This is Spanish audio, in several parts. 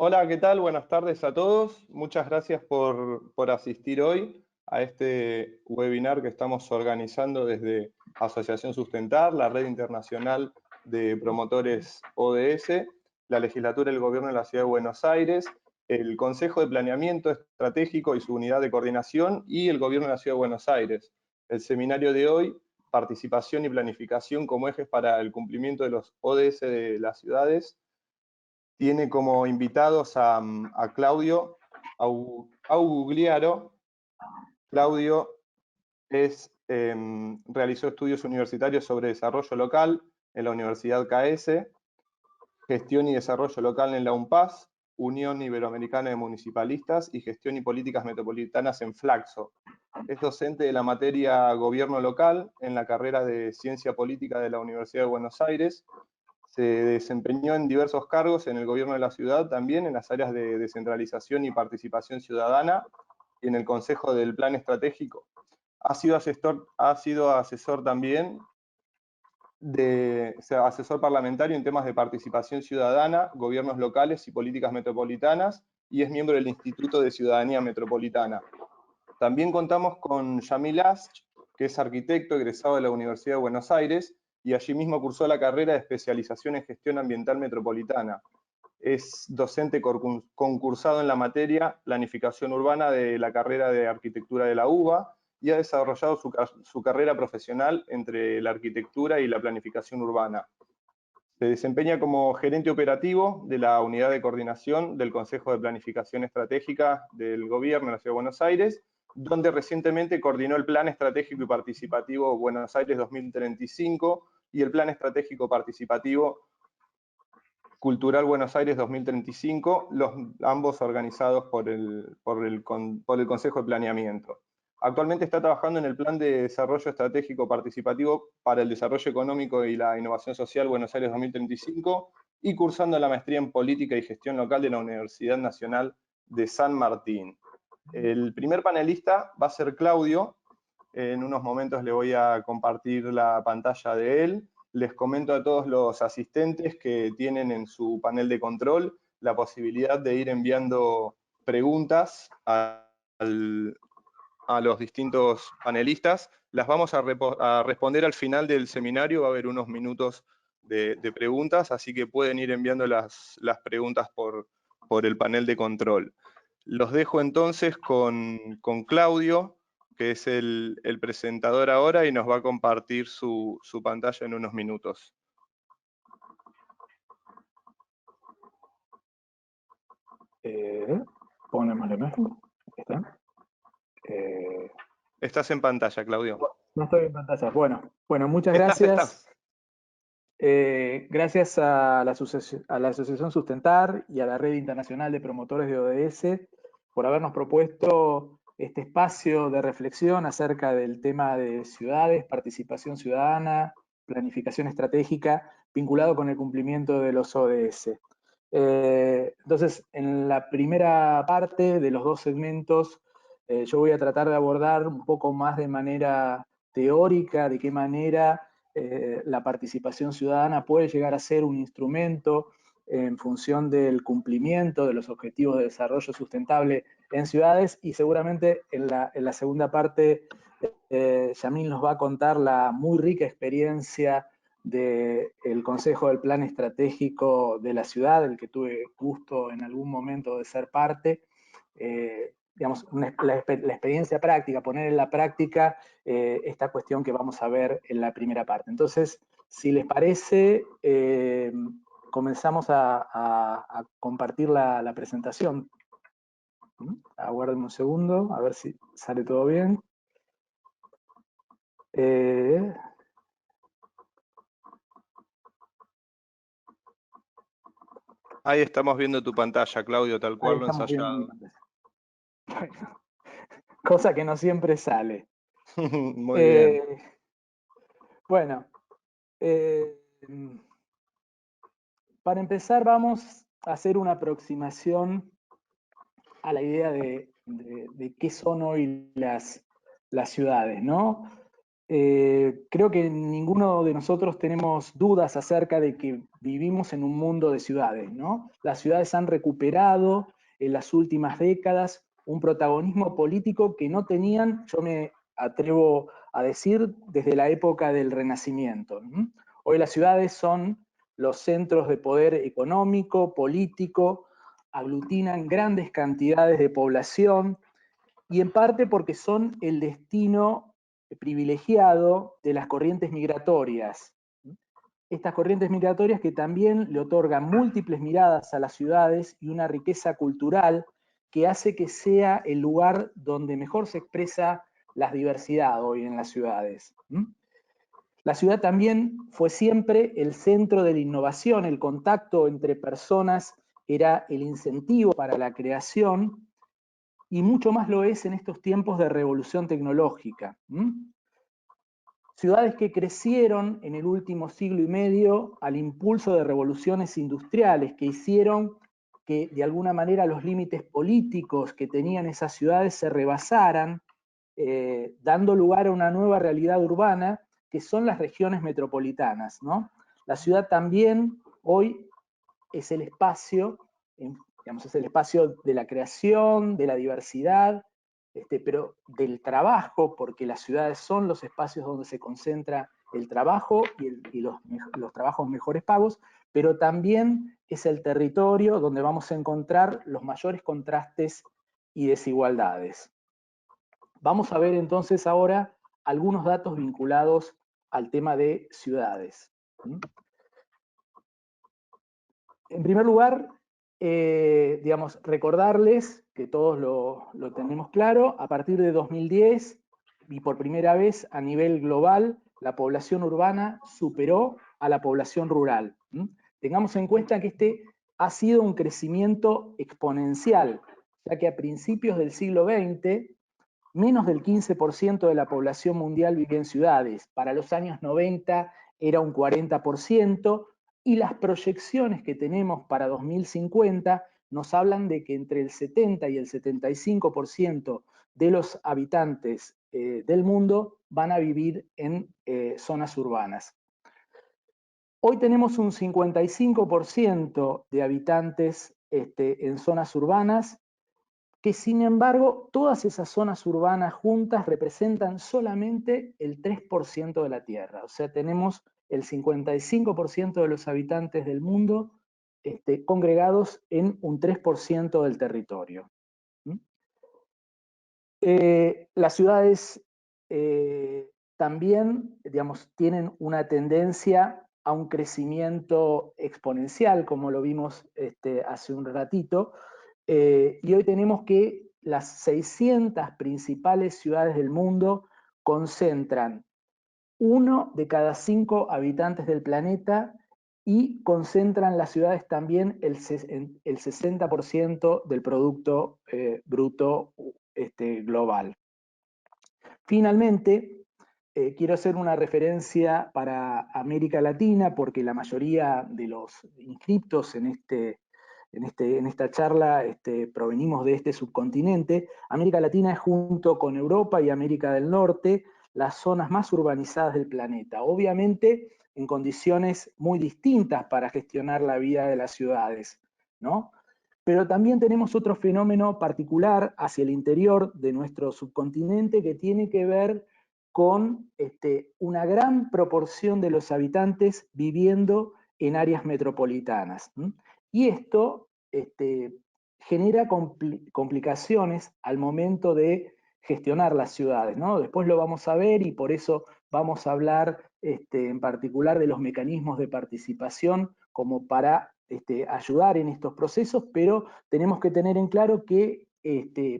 Hola, ¿qué tal? Buenas tardes a todos. Muchas gracias por asistir hoy a este webinar que estamos organizando desde Asociación Sustentar, la Red Internacional de Promotores ODS, la Legislatura del Gobierno de la Ciudad de Buenos Aires, el Consejo de Planeamiento Estratégico y su Unidad de Coordinación y el Gobierno de la Ciudad de Buenos Aires. El seminario de hoy, Participación y Planificación como ejes para el cumplimiento de los ODS de las ciudades, tiene como invitados a Claudio Augugliaro. Claudio realizó estudios universitarios sobre desarrollo local en la Universidad KS, gestión y desarrollo local en la UNPAS, Unión Iberoamericana de Municipalistas y gestión y políticas metropolitanas en Flaxo. Es docente de la materia Gobierno Local en la carrera de Ciencia Política de la Universidad de Buenos Aires. Se desempeñó en diversos cargos en el gobierno de la ciudad, también en las áreas de descentralización y participación ciudadana y en el Consejo del Plan Estratégico. Ha sido asesor también asesor parlamentario en temas de participación ciudadana, gobiernos locales y políticas metropolitanas, y es miembro del Instituto de Ciudadanía Metropolitana. También contamos con Yamil Asch, que es arquitecto egresado de la Universidad de Buenos Aires y allí mismo cursó la carrera de especialización en gestión ambiental metropolitana. Es docente concursado en la materia planificación urbana de la carrera de arquitectura de la UBA y ha desarrollado su carrera profesional entre la arquitectura y la planificación urbana. Se desempeña como gerente operativo de la Unidad de Coordinación del Consejo de Planificación Estratégica del Gobierno de la Ciudad de Buenos Aires, donde recientemente coordinó el Plan Estratégico y Participativo Buenos Aires 2035 y el Plan Estratégico Participativo Cultural Buenos Aires 2035, ambos organizados por el Consejo de Planeamiento. Actualmente está trabajando en el Plan de Desarrollo Estratégico Participativo para el Desarrollo Económico y la Innovación Social Buenos Aires 2035 y cursando la maestría en Política y Gestión Local de la Universidad Nacional de San Martín. El primer panelista va a ser Claudio. En unos momentos le voy a compartir la pantalla de él. Les comento a todos los asistentes que tienen en su panel de control la posibilidad de ir enviando preguntas a los distintos panelistas. Las vamos a responder al final del seminario, va a haber unos minutos de preguntas, así que pueden ir enviando las preguntas por el panel de control. Los dejo entonces con Claudio, que es el presentador ahora y nos va a compartir su pantalla en unos minutos. Ponemos la imagen. ¿Está? Estás en pantalla, Claudio. No estoy en pantalla. Bueno, muchas Estás. gracias. Gracias a la Asociación Sustentar y a la Red Internacional de Promotores de ODS por habernos propuesto este espacio de reflexión acerca del tema de ciudades, participación ciudadana, planificación estratégica, vinculado con el cumplimiento de los ODS. Entonces, en la primera parte de los dos segmentos, yo voy a tratar de abordar un poco más de manera teórica de qué manera la participación ciudadana puede llegar a ser un instrumento en función del cumplimiento de los objetivos de desarrollo sustentable en ciudades, y seguramente en la segunda parte Yamil nos va a contar la muy rica experiencia del Consejo del Plan Estratégico de la ciudad, del que tuve gusto en algún momento de ser parte. Digamos, la experiencia práctica, poner en la práctica esta cuestión que vamos a ver en la primera parte. Entonces, si les parece, comenzamos a compartir la presentación. Aguarden un segundo, a ver si sale todo bien. Ahí estamos viendo tu pantalla, Claudio, tal cual lo ensayado. Bueno, cosa que no siempre sale. Muy bien. Bueno, para empezar vamos a hacer una aproximación a la idea de qué son hoy las ciudades, ¿no? creo que ninguno de nosotros tenemos dudas acerca de que vivimos en un mundo de ciudades, ¿no? Las ciudades han recuperado en las últimas décadas un protagonismo político que no tenían, yo me atrevo a decir, desde la época del Renacimiento. Hoy las ciudades son los centros de poder económico, político, aglutinan grandes cantidades de población, y en parte porque son el destino privilegiado de las corrientes migratorias. Estas corrientes migratorias que también le otorgan múltiples miradas a las ciudades y una riqueza cultural que hace que sea el lugar donde mejor se expresa la diversidad hoy en las ciudades. La ciudad también fue siempre el centro de la innovación, el contacto entre personas era el incentivo para la creación, y mucho más lo es en estos tiempos de revolución tecnológica. Ciudades que crecieron en el último siglo y medio al impulso de revoluciones industriales que hicieron que de alguna manera los límites políticos que tenían esas ciudades se rebasaran, dando lugar a una nueva realidad urbana que son las regiones metropolitanas, ¿no? La ciudad también hoy es el espacio, digamos, es el espacio de la creación, de la diversidad, pero del trabajo, porque las ciudades son los espacios donde se concentra el trabajo y los trabajos mejores pagos, pero también es el territorio donde vamos a encontrar los mayores contrastes y desigualdades. Vamos a ver entonces ahora algunos datos vinculados al tema de ciudades. En primer lugar, digamos, recordarles que todos lo tenemos claro, a partir de 2010 y por primera vez a nivel global, la población urbana superó a la población rural. Tengamos en cuenta que este ha sido un crecimiento exponencial, ya que a principios del siglo XX, menos del 15% de la población mundial vivía en ciudades. Para los años 90 era un 40%, y las proyecciones que tenemos para 2050 nos hablan de que entre el 70 y el 75% de los habitantes del mundo van a vivir en zonas urbanas. Hoy tenemos un 55% de habitantes en zonas urbanas, que sin embargo todas esas zonas urbanas juntas representan solamente el 3% de la Tierra. O sea, tenemos el 55% de los habitantes del mundo congregados en un 3% del territorio. Las ciudades también, digamos, tienen una tendencia a un crecimiento exponencial, como lo vimos hace un ratito, y hoy tenemos que las 600 principales ciudades del mundo concentran 1 de cada 5 habitantes del planeta y concentran las ciudades también el 60% del Producto Bruto global. Finalmente, quiero hacer una referencia para América Latina, porque la mayoría de los inscriptos en esta charla provenimos de este subcontinente. América Latina es, junto con Europa y América del Norte, las zonas más urbanizadas del planeta. Obviamente en condiciones muy distintas para gestionar la vida de las ciudades, ¿no? Pero también tenemos otro fenómeno particular hacia el interior de nuestro subcontinente que tiene que ver con una gran proporción de los habitantes viviendo en áreas metropolitanas. Y esto genera complicaciones al momento de gestionar las ciudades, ¿no? Después lo vamos a ver y por eso vamos a hablar en particular de los mecanismos de participación como para ayudar en estos procesos, pero tenemos que tener en claro que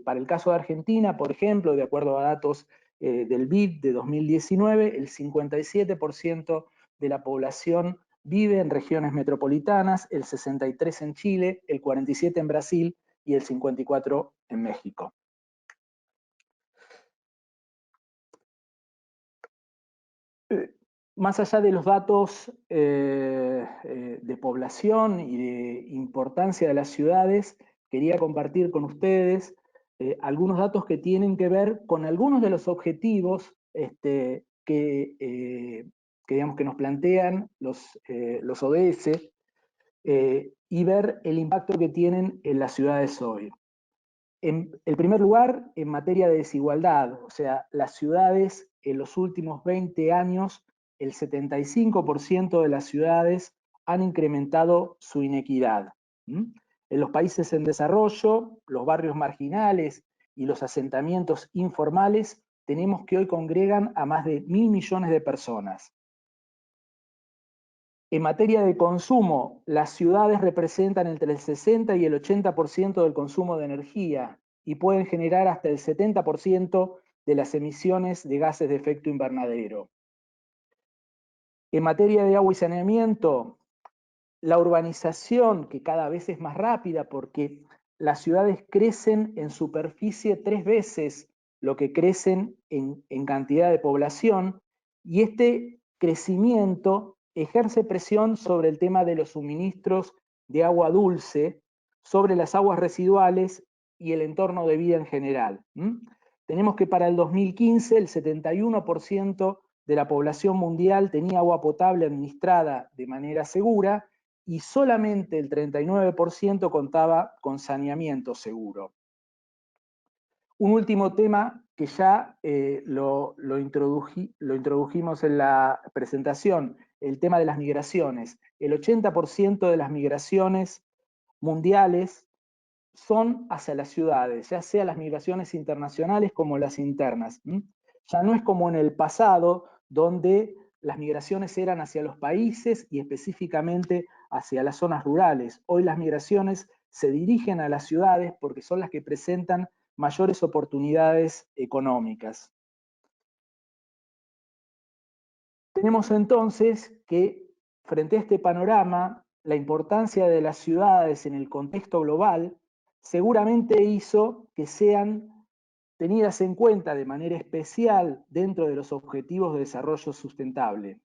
para el caso de Argentina, por ejemplo, de acuerdo a datos del BID de 2019, el 57% de la población vive en regiones metropolitanas, el 63% en Chile, el 47% en Brasil y el 54% en México. Más allá de los datos de población y de importancia de las ciudades, quería compartir con ustedes algunos datos que tienen que ver con algunos de los objetivos que digamos, que nos plantean los ODS y ver el impacto que tienen en las ciudades hoy. En el primer lugar, en materia de desigualdad, o sea, las ciudades en los últimos 20 años, el 75% de las ciudades han incrementado su inequidad. En los países en desarrollo, los barrios marginales y los asentamientos informales, tenemos que hoy congregan a más de 1.000 millones de personas. En materia de consumo, las ciudades representan entre el 60 y el 80% del consumo de energía y pueden generar hasta el 70% de las emisiones de gases de efecto invernadero. En materia de agua y saneamiento, la urbanización, que cada vez es más rápida porque las ciudades crecen en superficie 3 veces lo que crecen en cantidad de población, y este crecimiento ejerce presión sobre el tema de los suministros de agua dulce, sobre las aguas residuales y el entorno de vida en general. Tenemos que para el 2015 el 71% de la población mundial tenía agua potable administrada de manera segura y solamente el 39% contaba con saneamiento seguro. Un último tema que ya lo introdujimos en la presentación, el tema de las migraciones. El 80% de las migraciones mundiales son hacia las ciudades, ya sea las migraciones internacionales como las internas. Ya no es como en el pasado, donde las migraciones eran hacia los países y específicamente hacia las zonas rurales. Hoy las migraciones se dirigen a las ciudades porque son las que presentan mayores oportunidades económicas. Tenemos entonces que, frente a este panorama, la importancia de las ciudades en el contexto global seguramente hizo que sean tenidas en cuenta de manera especial dentro de los Objetivos de Desarrollo Sustentable.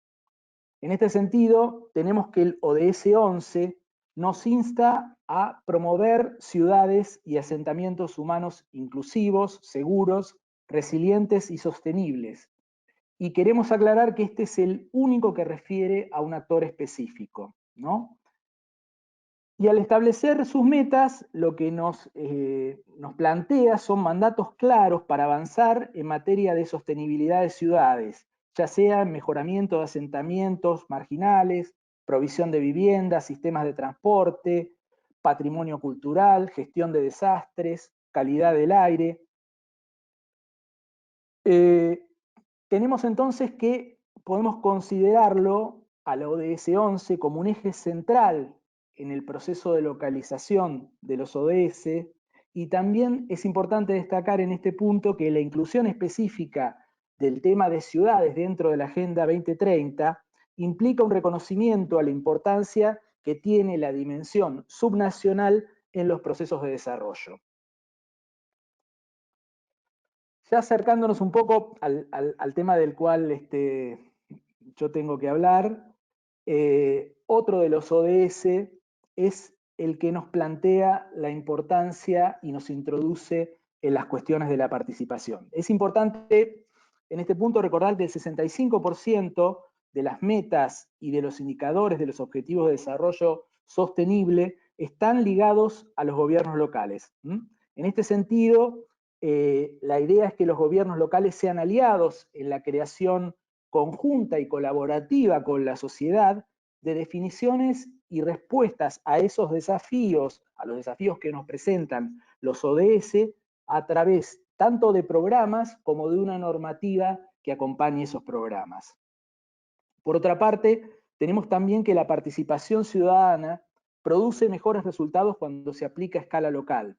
En este sentido, tenemos que el ODS 11 nos insta a promover ciudades y asentamientos humanos inclusivos, seguros, resilientes y sostenibles. Y queremos aclarar que este es el único que refiere a un actor específico, ¿no? Y al establecer sus metas, lo que nos plantea son mandatos claros para avanzar en materia de sostenibilidad de ciudades, ya sea en mejoramiento de asentamientos marginales, provisión de viviendas, sistemas de transporte, patrimonio cultural, gestión de desastres, calidad del aire. Tenemos entonces que podemos considerarlo a la ODS 11 como un eje central en el proceso de localización de los ODS, y también es importante destacar en este punto que la inclusión específica del tema de ciudades dentro de la Agenda 2030 implica un reconocimiento a la importancia que tiene la dimensión subnacional en los procesos de desarrollo. Ya acercándonos un poco al tema del cual yo tengo que hablar, otro de los ODS es el que nos plantea la importancia y nos introduce en las cuestiones de la participación. Es importante en este punto recordar que el 65% de las metas y de los indicadores de los objetivos de desarrollo sostenible están ligados a los gobiernos locales. En este sentido, la idea es que los gobiernos locales sean aliados en la creación conjunta y colaborativa con la sociedad de definiciones y respuestas a esos desafíos, a los desafíos que nos presentan los ODS, a través tanto de programas como de una normativa que acompañe esos programas. Por otra parte, tenemos también que la participación ciudadana produce mejores resultados cuando se aplica a escala local,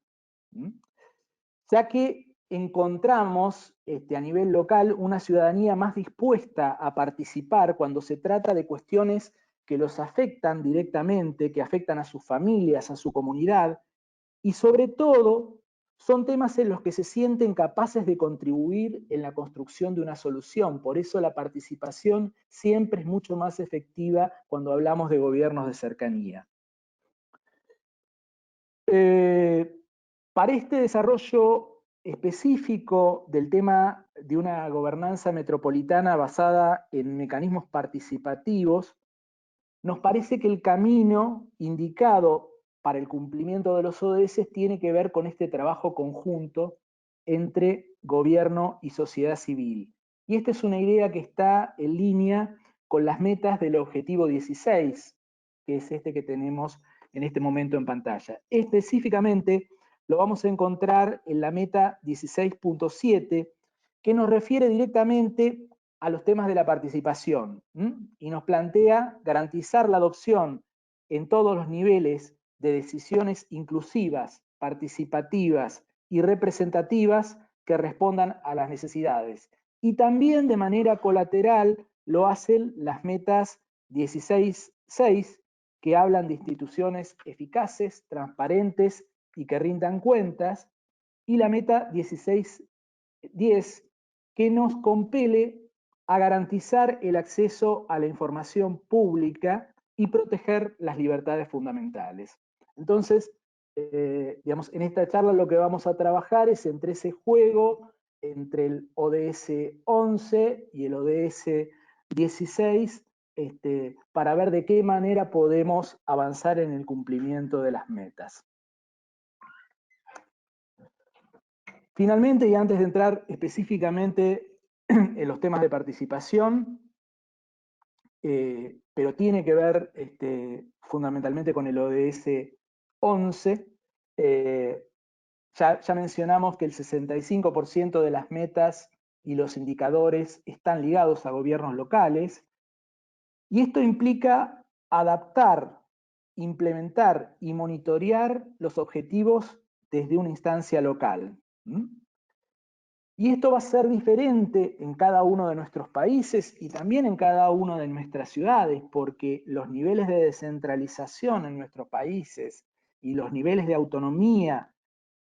ya que encontramos a nivel local una ciudadanía más dispuesta a participar cuando se trata de cuestiones que los afectan directamente, que afectan a sus familias, a su comunidad, y sobre todo son temas en los que se sienten capaces de contribuir en la construcción de una solución. Por eso la participación siempre es mucho más efectiva cuando hablamos de gobiernos de cercanía. Para este desarrollo específico del tema de una gobernanza metropolitana basada en mecanismos participativos, nos parece que el camino indicado para el cumplimiento de los ODS tiene que ver con este trabajo conjunto entre gobierno y sociedad civil. Y esta es una idea que está en línea con las metas del objetivo 16, que es este que tenemos en este momento en pantalla. Específicamente lo vamos a encontrar en la meta 16.7, que nos refiere directamente a los temas de la participación, y nos plantea garantizar la adopción en todos los niveles de decisiones inclusivas, participativas y representativas que respondan a las necesidades. Y también de manera colateral lo hacen las metas 16.6, que hablan de instituciones eficaces, transparentes y que rindan cuentas, y la meta 16.10, que nos compele a garantizar el acceso a la información pública y proteger las libertades fundamentales. Entonces, digamos, en esta charla lo que vamos a trabajar es entre ese juego entre el ODS 11 y el ODS 16, para ver de qué manera podemos avanzar en el cumplimiento de las metas. Finalmente, y antes de entrar específicamente en los temas de participación, pero tiene que ver fundamentalmente con el ODS 11, ya mencionamos que el 65% de las metas y los indicadores están ligados a gobiernos locales, y esto implica adaptar, implementar y monitorear los objetivos desde una instancia local. Y esto va a ser diferente en cada uno de nuestros países y también en cada una de nuestras ciudades, porque los niveles de descentralización en nuestros países y los niveles de autonomía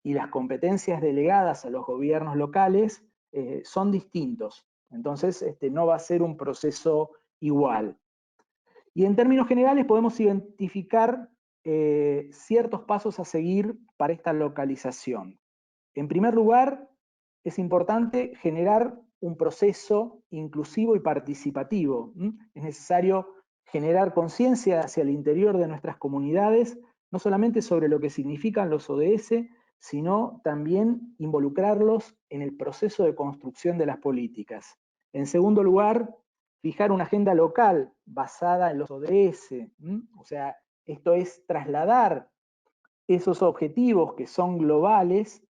y las competencias delegadas a los gobiernos locales son distintos. Entonces, no va a ser un proceso igual. Y en términos generales podemos identificar ciertos pasos a seguir para esta localización. En primer lugar, es importante generar un proceso inclusivo y participativo. Es necesario generar conciencia hacia el interior de nuestras comunidades, no solamente sobre lo que significan los ODS, sino también involucrarlos en el proceso de construcción de las políticas. En segundo lugar, fijar una agenda local basada en los ODS. O sea, esto es trasladar esos objetivos que son globales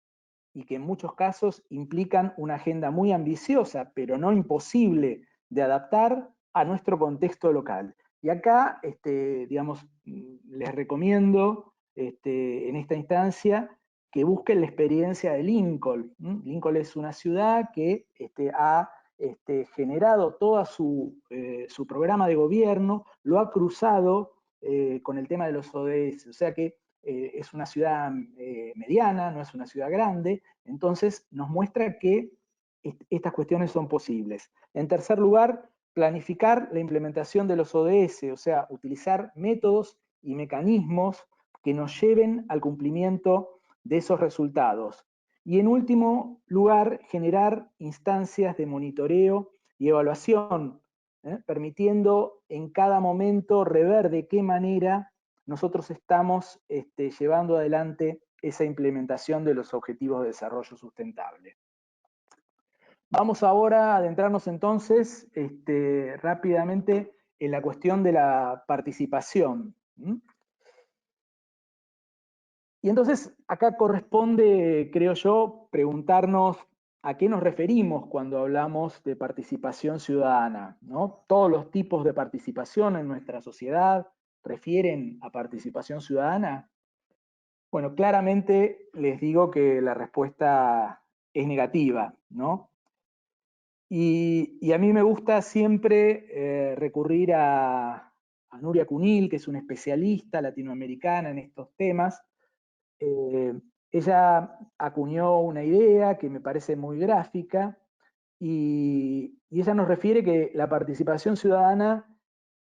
y que en muchos casos implican una agenda muy ambiciosa, pero no imposible de adaptar a nuestro contexto local. Y acá, digamos, les recomiendo en esta instancia que busquen la experiencia de Lincoln. Lincoln es una ciudad que ha generado todo su programa de gobierno, lo ha cruzado con el tema de los ODS, o sea que es una ciudad mediana, no es una ciudad grande, entonces nos muestra que estas cuestiones son posibles. En tercer lugar, planificar la implementación de los ODS, o sea, utilizar métodos y mecanismos que nos lleven al cumplimiento de esos resultados. Y en último lugar, generar instancias de monitoreo y evaluación, permitiendo en cada momento rever de qué manera nosotros estamos llevando adelante esa implementación de los objetivos de desarrollo sustentable. Vamos ahora a adentrarnos entonces rápidamente en la cuestión de la participación. Y entonces acá corresponde, creo yo, preguntarnos a qué nos referimos cuando hablamos de participación ciudadana, ¿no? Todos los tipos de participación en nuestra sociedad refieren a participación ciudadana. Bueno, claramente les digo que la respuesta es negativa, ¿no? Y a mí me gusta siempre recurrir a Nuria Cunil, que es una especialista latinoamericana en estos temas. Ella acuñó una idea que me parece muy gráfica y ella nos refiere que la participación ciudadana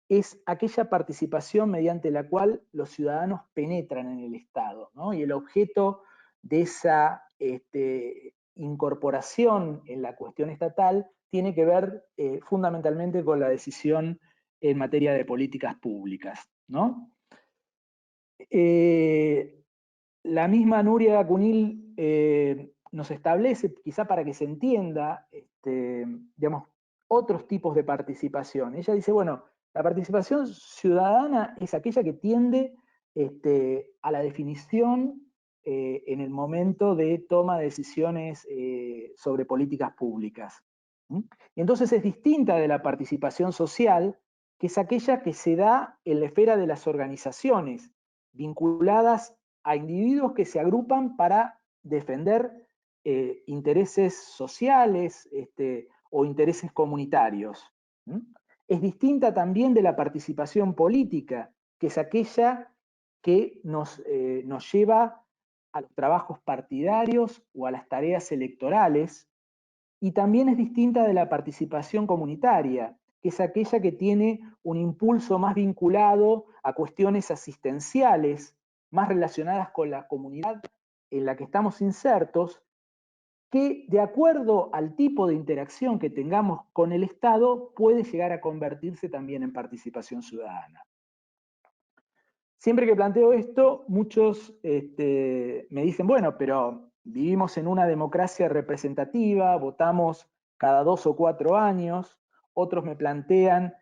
es aquella participación mediante la cual los ciudadanos penetran en el Estado, ¿no? Y el objeto de esa incorporación en la cuestión estatal tiene que ver fundamentalmente con la decisión en materia de políticas públicas, ¿no? La misma Núria Cunil nos establece, quizá para que se entienda, digamos, otros tipos de participación. Ella dice, bueno, la participación ciudadana es aquella que tiende a la definición en el momento de toma de decisiones sobre políticas públicas. Y entonces es distinta de la participación social, que es aquella que se da en la esfera de las organizaciones, vinculadas a individuos que se agrupan para defender intereses sociales o intereses comunitarios. Es distinta también de la participación política, que es aquella que nos lleva a los trabajos partidarios o a las tareas electorales, y también es distinta de la participación comunitaria, que es aquella que tiene un impulso más vinculado a cuestiones asistenciales, más relacionadas con la comunidad en la que estamos insertos, que de acuerdo al tipo de interacción que tengamos con el Estado, puede llegar a convertirse también en participación ciudadana. Siempre que planteo esto, muchos me dicen, bueno, pero vivimos en una democracia representativa, votamos cada 2 o 4 años. Otros me plantean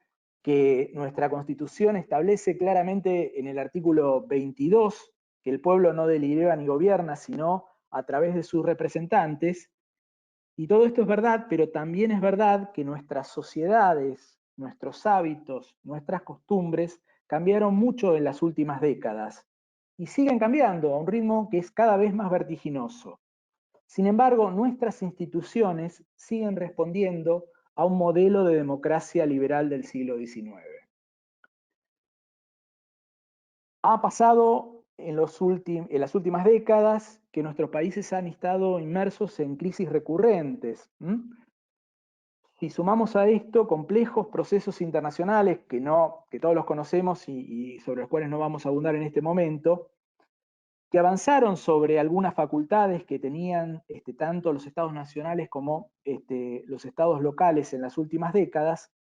que nuestra Constitución establece claramente en el artículo 22 que el pueblo no delibera ni gobierna, sino a través de sus representantes. Y todo esto es verdad, pero también es verdad que nuestras sociedades, nuestros hábitos, nuestras costumbres cambiaron mucho en las últimas décadas y siguen cambiando a un ritmo que es cada vez más vertiginoso. Sin embargo, nuestras instituciones siguen respondiendo a un modelo de democracia liberal del siglo XIX. Ha pasado en las últimas décadas que nuestros países han estado inmersos en crisis recurrentes. Si sumamos a esto complejos procesos internacionales que todos los conocemos y sobre los cuales no vamos a abundar en este momento, que avanzaron sobre algunas facultades que tenían tanto los estados nacionales como los estados locales en las últimas décadas,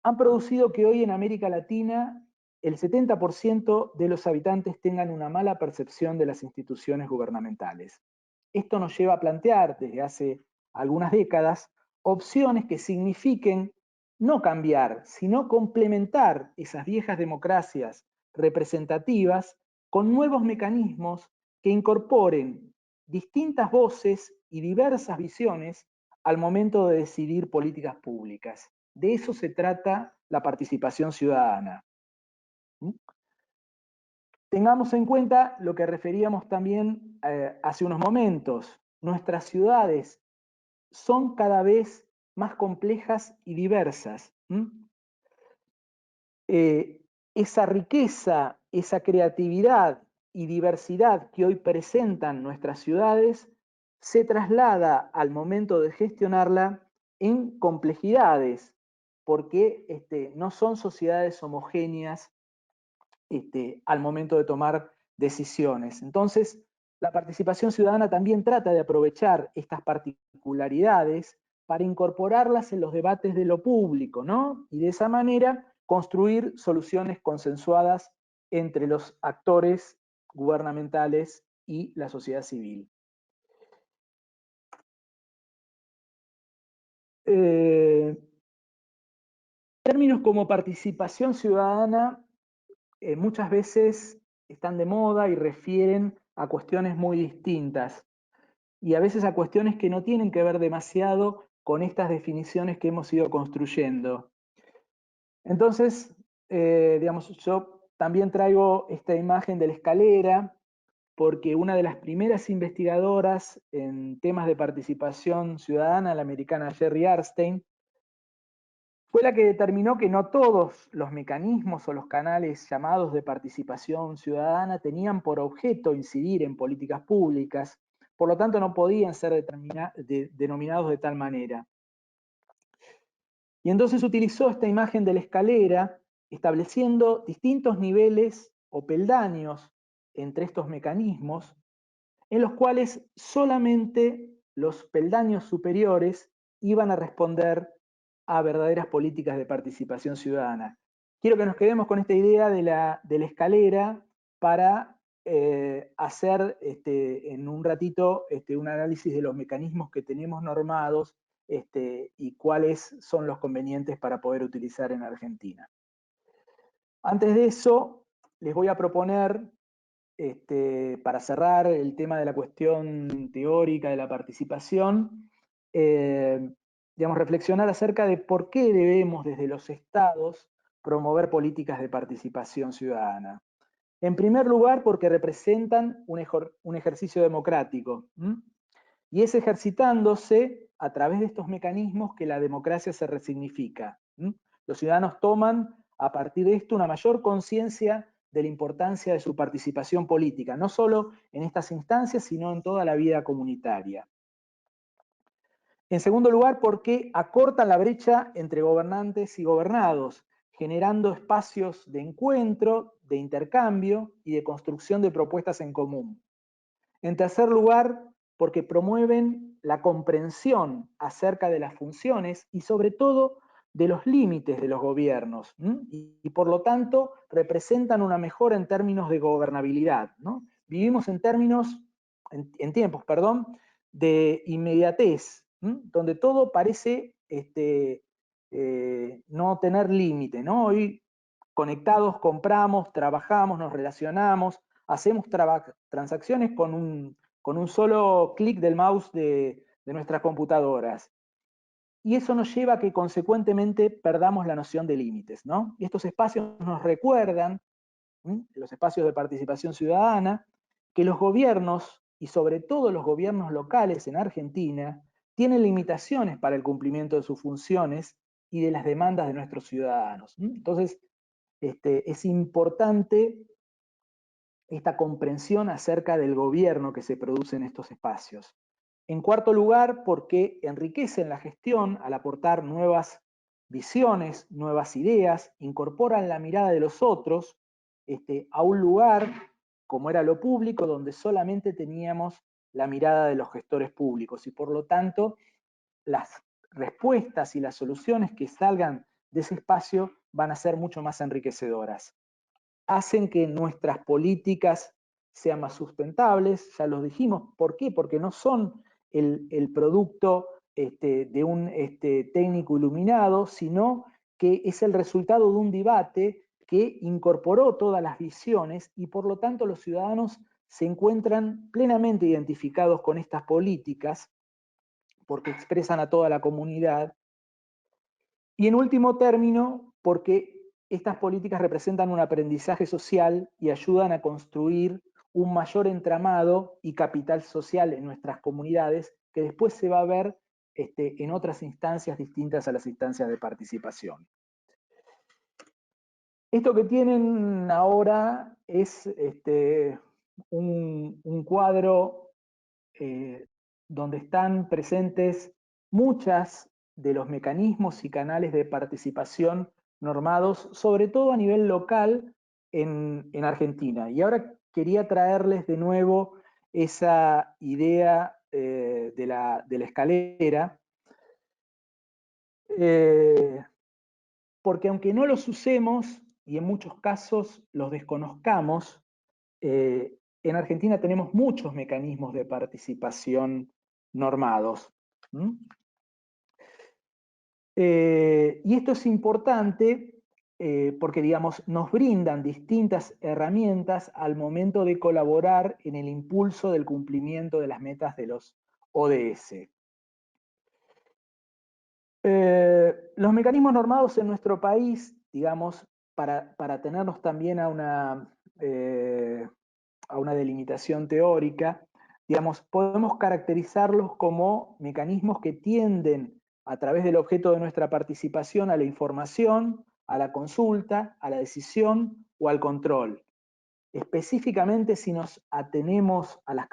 han producido que hoy en América Latina el 70% de los habitantes tengan una mala percepción de las instituciones gubernamentales. Esto nos lleva a plantear desde hace algunas décadas opciones que signifiquen no cambiar, sino complementar esas viejas democracias representativas con nuevos mecanismos que incorporen distintas voces y diversas visiones al momento de decidir políticas públicas. De eso se trata la participación ciudadana. Tengamos en cuenta lo que referíamos también hace unos momentos. Nuestras ciudades son cada vez más complejas y diversas. Esa riqueza, esa creatividad y diversidad que hoy presentan nuestras ciudades se traslada al momento de gestionarla en complejidades, porque no son sociedades homogéneas al momento de tomar decisiones. Entonces, la participación ciudadana también trata de aprovechar estas particularidades para incorporarlas en los debates de lo público, ¿no? Y de esa manera construir soluciones consensuadas entre los actores gubernamentales y la sociedad civil. Términos como participación ciudadana muchas veces están de moda y refieren a cuestiones muy distintas y a veces a cuestiones que no tienen que ver demasiado con estas definiciones que hemos ido construyendo. Entonces, digamos, yo también traigo esta imagen de la escalera porque una de las primeras investigadoras en temas de participación ciudadana, la americana Jerry Arstein, fue la que determinó que no todos los mecanismos o los canales llamados de participación ciudadana tenían por objeto incidir en políticas públicas, por lo tanto no podían ser denominados de tal manera. Y entonces utilizó esta imagen de la escalera, estableciendo distintos niveles o peldaños entre estos mecanismos, en los cuales solamente los peldaños superiores iban a responder a verdaderas políticas de participación ciudadana. Quiero que nos quedemos con esta idea de la escalera para hacer en un ratito un análisis de los mecanismos que tenemos normados y cuáles son los convenientes para poder utilizar en Argentina. Antes de eso, les voy a proponer, para cerrar el tema de la cuestión teórica de la participación, digamos, reflexionar acerca de por qué debemos desde los estados promover políticas de participación ciudadana. En primer lugar, porque representan un ejercicio democrático, y es ejercitándose a través de estos mecanismos que la democracia se resignifica. Los ciudadanos toman a partir de esto una mayor conciencia de la importancia de su participación política, no solo en estas instancias, sino en toda la vida comunitaria. En segundo lugar, porque acortan la brecha entre gobernantes y gobernados, generando espacios de encuentro, de intercambio y de construcción de propuestas en común. En tercer lugar, porque promueven la comprensión acerca de las funciones y sobre todo de los límites de los gobiernos, y por lo tanto representan una mejora en términos de gobernabilidad, ¿no? Vivimos en tiempos de inmediatez, donde todo parece no tener límite, ¿no? Hoy conectados compramos, trabajamos, nos relacionamos, hacemos transacciones con un solo clic del mouse de nuestras computadoras. Y eso nos lleva a que consecuentemente perdamos la noción de límites, ¿no? Y estos espacios nos recuerdan, los espacios de participación ciudadana, que los gobiernos, y sobre todo los gobiernos locales en Argentina, tienen limitaciones para el cumplimiento de sus funciones y de las demandas de nuestros ciudadanos. Entonces, es importante esta comprensión acerca del gobierno que se produce en estos espacios. En cuarto lugar, porque enriquecen la gestión al aportar nuevas visiones, nuevas ideas, incorporan la mirada de los otros a un lugar, como era lo público, donde solamente teníamos la mirada de los gestores públicos, y por lo tanto las respuestas y las soluciones que salgan de ese espacio van a ser mucho más enriquecedoras. Hacen que nuestras políticas sean más sustentables, ya lo dijimos. ¿Por qué? Porque no son el producto de un técnico iluminado, sino que es el resultado de un debate que incorporó todas las visiones y por lo tanto los ciudadanos se encuentran plenamente identificados con estas políticas porque expresan a toda la comunidad. Y en último término, porque estas políticas representan un aprendizaje social y ayudan a construir un mayor entramado y capital social en nuestras comunidades, que después se va a ver en otras instancias distintas a las instancias de participación. Esto que tienen ahora es un cuadro donde están presentes muchas de los mecanismos y canales de participación normados, sobre todo a nivel local en Argentina. Y ahora quería traerles de nuevo esa idea de la escalera, porque aunque no los usemos y en muchos casos los desconozcamos, en Argentina tenemos muchos mecanismos de participación normados. Y esto es importante porque, digamos, nos brindan distintas herramientas al momento de colaborar en el impulso del cumplimiento de las metas de los ODS. Los mecanismos normados en nuestro país, digamos, para tenernos también a una delimitación teórica, digamos, podemos caracterizarlos como mecanismos que tienden a través del objeto de nuestra participación a la información, a la consulta, a la decisión o al control. Específicamente, si nos atenemos a las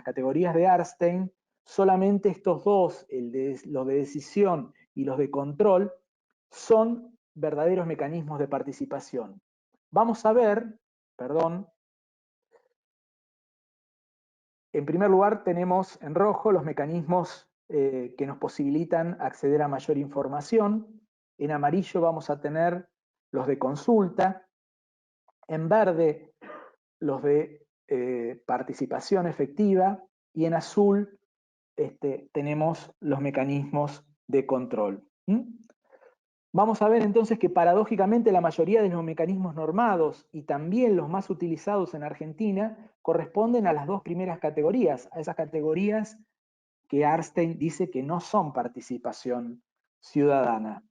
categorías de Arnstein, solamente estos dos, los de decisión y los de control, son verdaderos mecanismos de participación. Vamos a ver, En primer lugar, tenemos en rojo los mecanismos que nos posibilitan acceder a mayor información. En amarillo vamos a tener los de consulta. En verde, los de participación efectiva. Y en azul tenemos los mecanismos de control. Vamos a ver entonces que paradójicamente la mayoría de los mecanismos normados y también los más utilizados en Argentina corresponden a las dos primeras categorías, a esas categorías que Arnstein dice que no son participación ciudadana.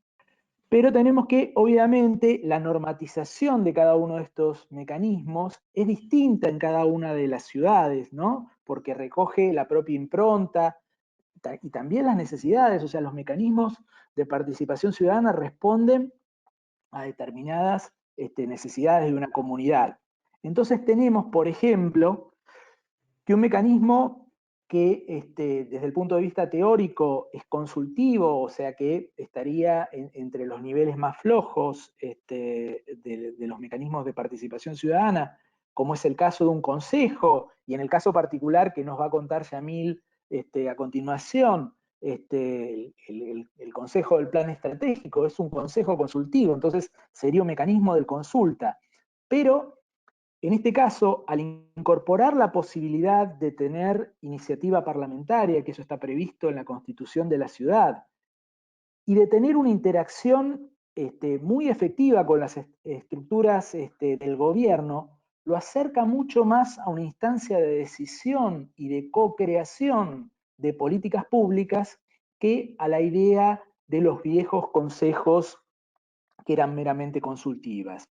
Pero tenemos que, obviamente, la normatización de cada uno de estos mecanismos es distinta en cada una de las ciudades, ¿no? Porque recoge la propia impronta y también las necesidades, o sea, los mecanismos de participación ciudadana responden a determinadas necesidades de una comunidad. Entonces tenemos, por ejemplo, que un mecanismo que desde el punto de vista teórico es consultivo, o sea que estaría entre los niveles más flojos de los mecanismos de participación ciudadana, como es el caso de un consejo, y en el caso particular que nos va a contar Yamil a continuación, el Consejo del Plan Estratégico es un consejo consultivo, entonces sería un mecanismo de consulta. Pero en este caso, al incorporar la posibilidad de tener iniciativa parlamentaria, que eso está previsto en la Constitución de la ciudad, y de tener una interacción muy efectiva con las estructuras del gobierno, lo acerca mucho más a una instancia de decisión y de co-creación de políticas públicas que a la idea de los viejos consejos que eran meramente consultivas.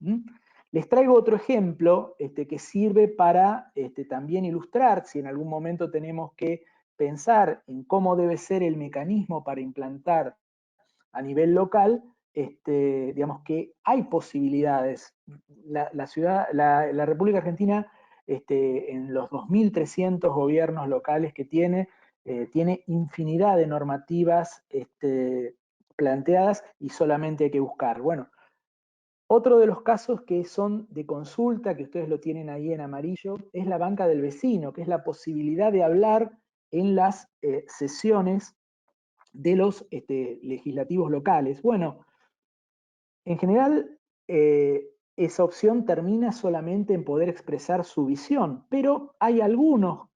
Les traigo otro ejemplo que sirve para también ilustrar, si en algún momento tenemos que pensar en cómo debe ser el mecanismo para implantar a nivel local, digamos que hay posibilidades. La República Argentina, en los 2.300 gobiernos locales que tiene infinidad de normativas planteadas y solamente hay que buscar. Bueno, otro de los casos que son de consulta, que ustedes lo tienen ahí en amarillo, es la banca del vecino, que es la posibilidad de hablar en las sesiones de los legislativos locales. Bueno, en general esa opción termina solamente en poder expresar su visión, pero hay algunos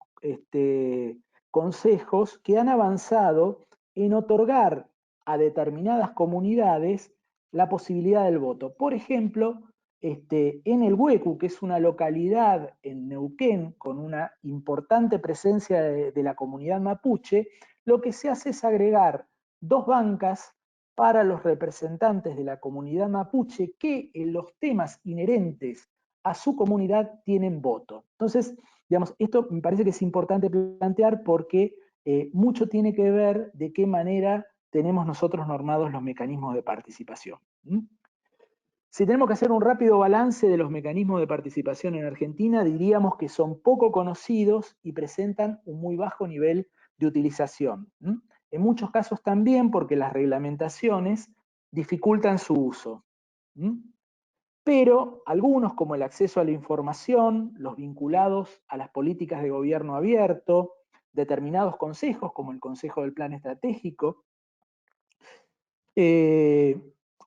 consejos que han avanzado en otorgar a determinadas comunidades la posibilidad del voto. Por ejemplo, en el Huecu, que es una localidad en Neuquén con una importante presencia de la comunidad mapuche, lo que se hace es agregar 2 bancas para los representantes de la comunidad mapuche que en los temas inherentes a su comunidad tienen voto. Entonces, digamos, esto me parece que es importante plantear porque mucho tiene que ver de qué manera tenemos nosotros normados los mecanismos de participación. Si tenemos que hacer un rápido balance de los mecanismos de participación en Argentina, diríamos que son poco conocidos y presentan un muy bajo nivel de utilización. En muchos casos también porque las reglamentaciones dificultan su uso. Pero algunos, como el acceso a la información, los vinculados a las políticas de gobierno abierto, determinados consejos, como el Consejo del Plan Estratégico,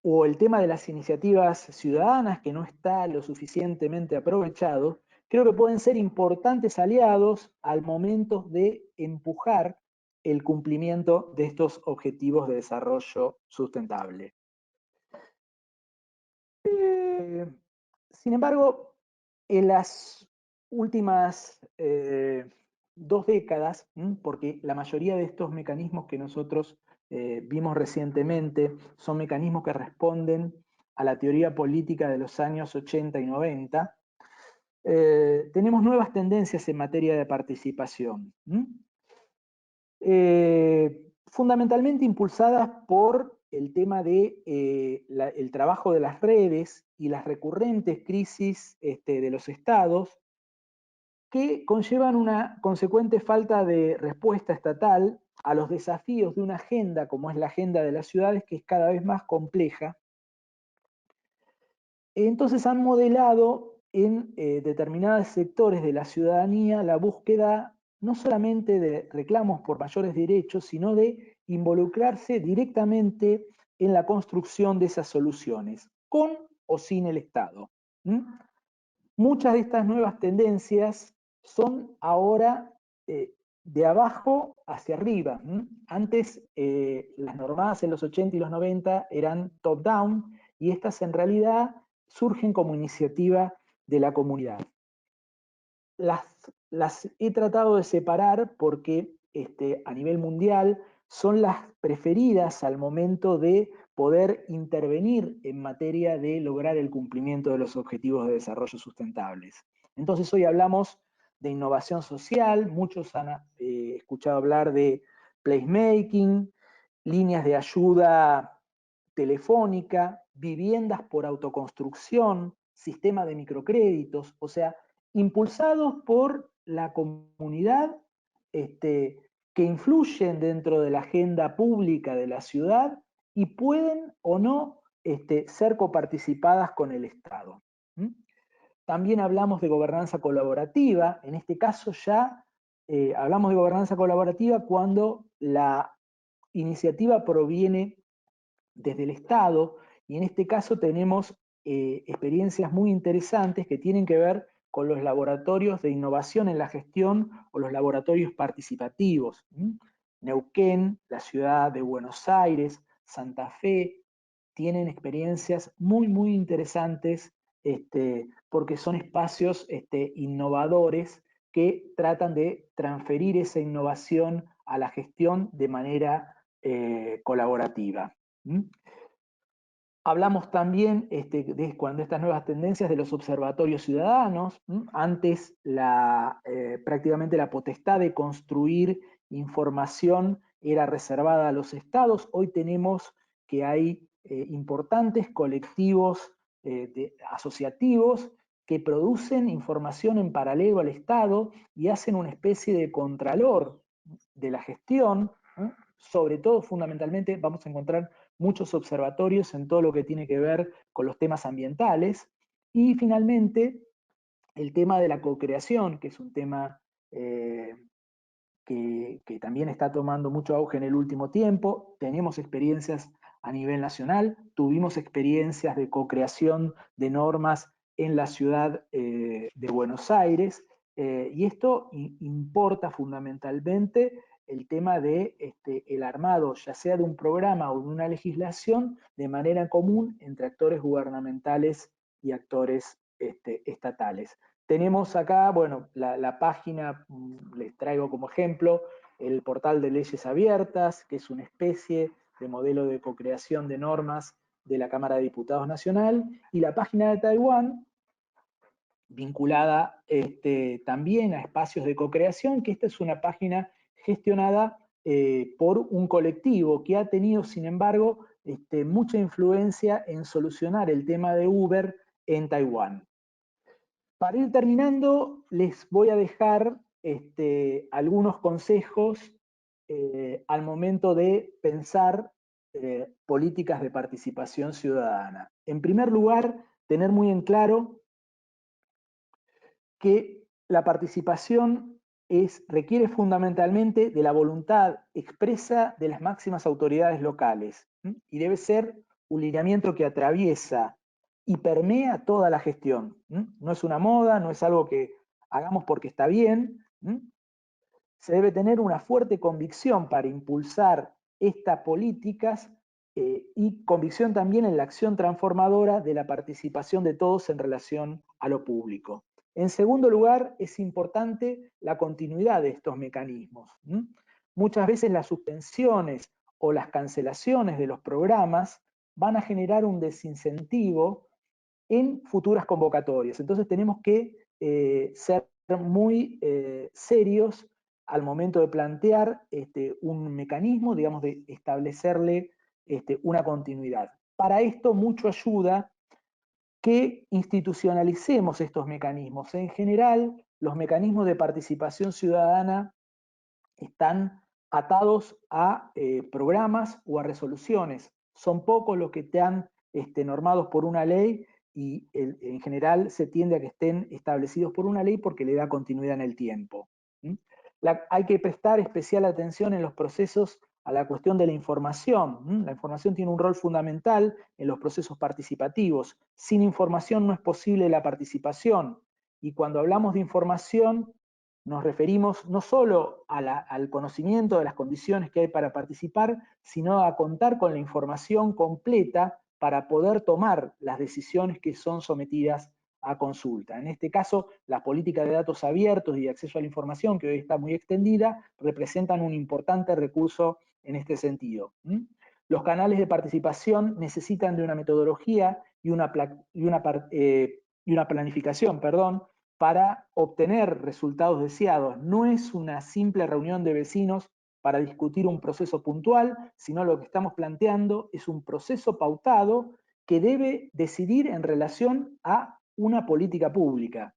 o el tema de las iniciativas ciudadanas, que no está lo suficientemente aprovechado, creo que pueden ser importantes aliados al momento de empujar el cumplimiento de estos objetivos de desarrollo sustentable. Sin embargo, en las últimas 2 décadas, porque la mayoría de estos mecanismos que nosotros vimos recientemente son mecanismos que responden a la teoría política de los años 80 y 90, tenemos nuevas tendencias en materia de participación. Fundamentalmente impulsadas por el tema de el trabajo de las redes y las recurrentes crisis de los estados, que conllevan una consecuente falta de respuesta estatal a los desafíos de una agenda como es la agenda de las ciudades, que es cada vez más compleja. Entonces han modelado en determinados sectores de la ciudadanía la búsqueda no solamente de reclamos por mayores derechos, sino de involucrarse directamente en la construcción de esas soluciones, con o sin el Estado. Muchas de estas nuevas tendencias son ahora de abajo hacia arriba. Antes las normadas en los 80 y los 90 eran top-down, y estas en realidad surgen como iniciativa de la comunidad. Las he tratado de separar porque a nivel mundial son las preferidas al momento de poder intervenir en materia de lograr el cumplimiento de los objetivos de desarrollo sustentables. Entonces hoy hablamos de innovación social, muchos han escuchado hablar de placemaking, líneas de ayuda telefónica, viviendas por autoconstrucción, sistema de microcréditos, o sea, impulsados por la comunidad que influyen dentro de la agenda pública de la ciudad y pueden o no ser coparticipadas con el Estado. También hablamos de gobernanza colaborativa. En este caso ya hablamos de gobernanza colaborativa cuando la iniciativa proviene desde el Estado, y en este caso tenemos experiencias muy interesantes que tienen que ver con los laboratorios de innovación en la gestión o los laboratorios participativos. Neuquén, la ciudad de Buenos Aires, Santa Fe, tienen experiencias muy interesantes porque son espacios innovadores que tratan de transferir esa innovación a la gestión de manera colaborativa. Hablamos también cuando estas nuevas tendencias de los observatorios ciudadanos. Antes prácticamente la potestad de construir información era reservada a los estados. Hoy tenemos que hay importantes colectivos asociativos que producen información en paralelo al Estado y hacen una especie de contralor de la gestión. Sobre todo, fundamentalmente, vamos a encontrar muchos observatorios en todo lo que tiene que ver con los temas ambientales. Y finalmente, el tema de la co-creación, que es un tema que también está tomando mucho auge en el último tiempo. Tenemos experiencias a nivel nacional, tuvimos experiencias de co-creación de normas en la ciudad de Buenos Aires, y esto importa fundamentalmente el tema de el armado, ya sea de un programa o de una legislación, de manera común entre actores gubernamentales y actores estatales. Tenemos acá, bueno, la página, les traigo como ejemplo, el portal de leyes abiertas, que es una especie de modelo de co-creación de normas de la Cámara de Diputados Nacional, y la página de Taiwán, vinculada también a espacios de co-creación, que esta es una página gestionada por un colectivo que ha tenido, sin embargo, mucha influencia en solucionar el tema de Uber en Taiwán. Para ir terminando, les voy a dejar algunos consejos al momento de pensar políticas de participación ciudadana. En primer lugar, tener muy en claro que la participación requiere fundamentalmente de la voluntad expresa de las máximas autoridades locales, y debe ser un lineamiento que atraviesa y permea toda la gestión. No es una moda, no es algo que hagamos porque está bien. Se debe tener una fuerte convicción para impulsar estas políticas y convicción también en la acción transformadora de la participación de todos en relación a lo público. En segundo lugar, es importante la continuidad de estos mecanismos. Muchas veces las suspensiones o las cancelaciones de los programas van a generar un desincentivo en futuras convocatorias. Entonces tenemos que ser muy serios al momento de plantear un mecanismo, digamos, de establecerle una continuidad. Para esto mucho ayuda que institucionalicemos estos mecanismos. En general, los mecanismos de participación ciudadana están atados a programas o a resoluciones. Son pocos los que están normados por una ley, y en general se tiende a que estén establecidos por una ley porque le da continuidad en el tiempo. Hay que prestar especial atención en los procesos a la cuestión de la información. La información tiene un rol fundamental en los procesos participativos. Sin información no es posible la participación. Y cuando hablamos de información, nos referimos no solo al conocimiento de las condiciones que hay para participar, sino a contar con la información completa para poder tomar las decisiones que son sometidas a consulta. En este caso, las políticas de datos abiertos y acceso a la información, que hoy está muy extendida, representan un importante recurso en este sentido. Los canales de participación necesitan de una metodología y una planificación, para obtener resultados deseados. No es una simple reunión de vecinos para discutir un proceso puntual, sino lo que estamos planteando es un proceso pautado que debe decidir en relación a una política pública.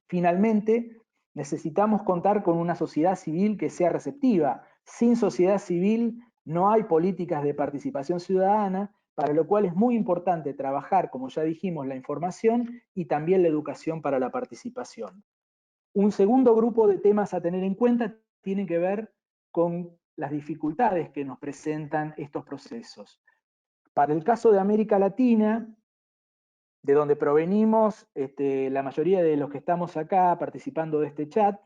Finalmente, necesitamos contar con una sociedad civil que sea receptiva. Sin sociedad civil no hay políticas de participación ciudadana, para lo cual es muy importante trabajar, como ya dijimos, la información y también la educación para la participación. Un segundo grupo de temas a tener en cuenta tiene que ver con las dificultades que nos presentan estos procesos. Para el caso de América Latina, de donde provenimos la mayoría de los que estamos acá participando de este chat,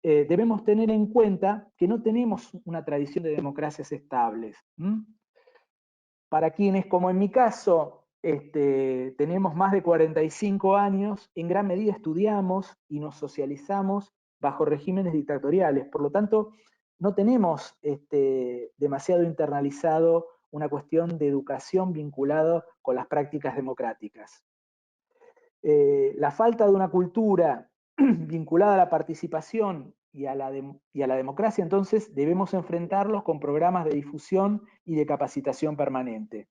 debemos tener en cuenta que no tenemos una tradición de democracias estables. Para quienes, como en mi caso, tenemos más de 45 años, en gran medida estudiamos y nos socializamos bajo regímenes dictatoriales. Por lo tanto, no tenemos demasiado internalizado una cuestión de educación vinculada con las prácticas democráticas. La falta de una cultura vinculada a la participación y a la democracia, entonces debemos enfrentarlos con programas de difusión y de capacitación permanente.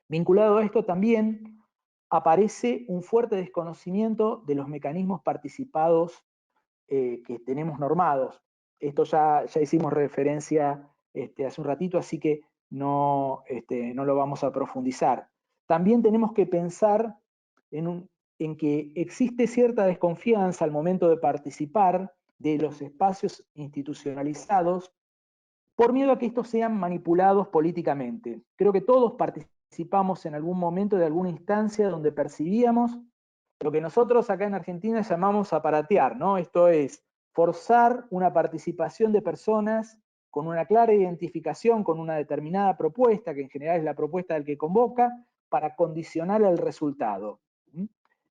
Vinculado a esto también aparece un fuerte desconocimiento de los mecanismos participados que tenemos normados. Esto ya hicimos referencia hace un ratito, así que no lo vamos a profundizar. También tenemos que pensar en que existe cierta desconfianza al momento de participar de los espacios institucionalizados por miedo a que estos sean manipulados políticamente. Creo que todos participamos en algún momento de alguna instancia donde percibíamos lo que nosotros acá en Argentina llamamos aparatear, ¿no? Esto es forzar una participación de personas con una clara identificación con una determinada propuesta, que en general es la propuesta del que convoca, para condicionar el resultado.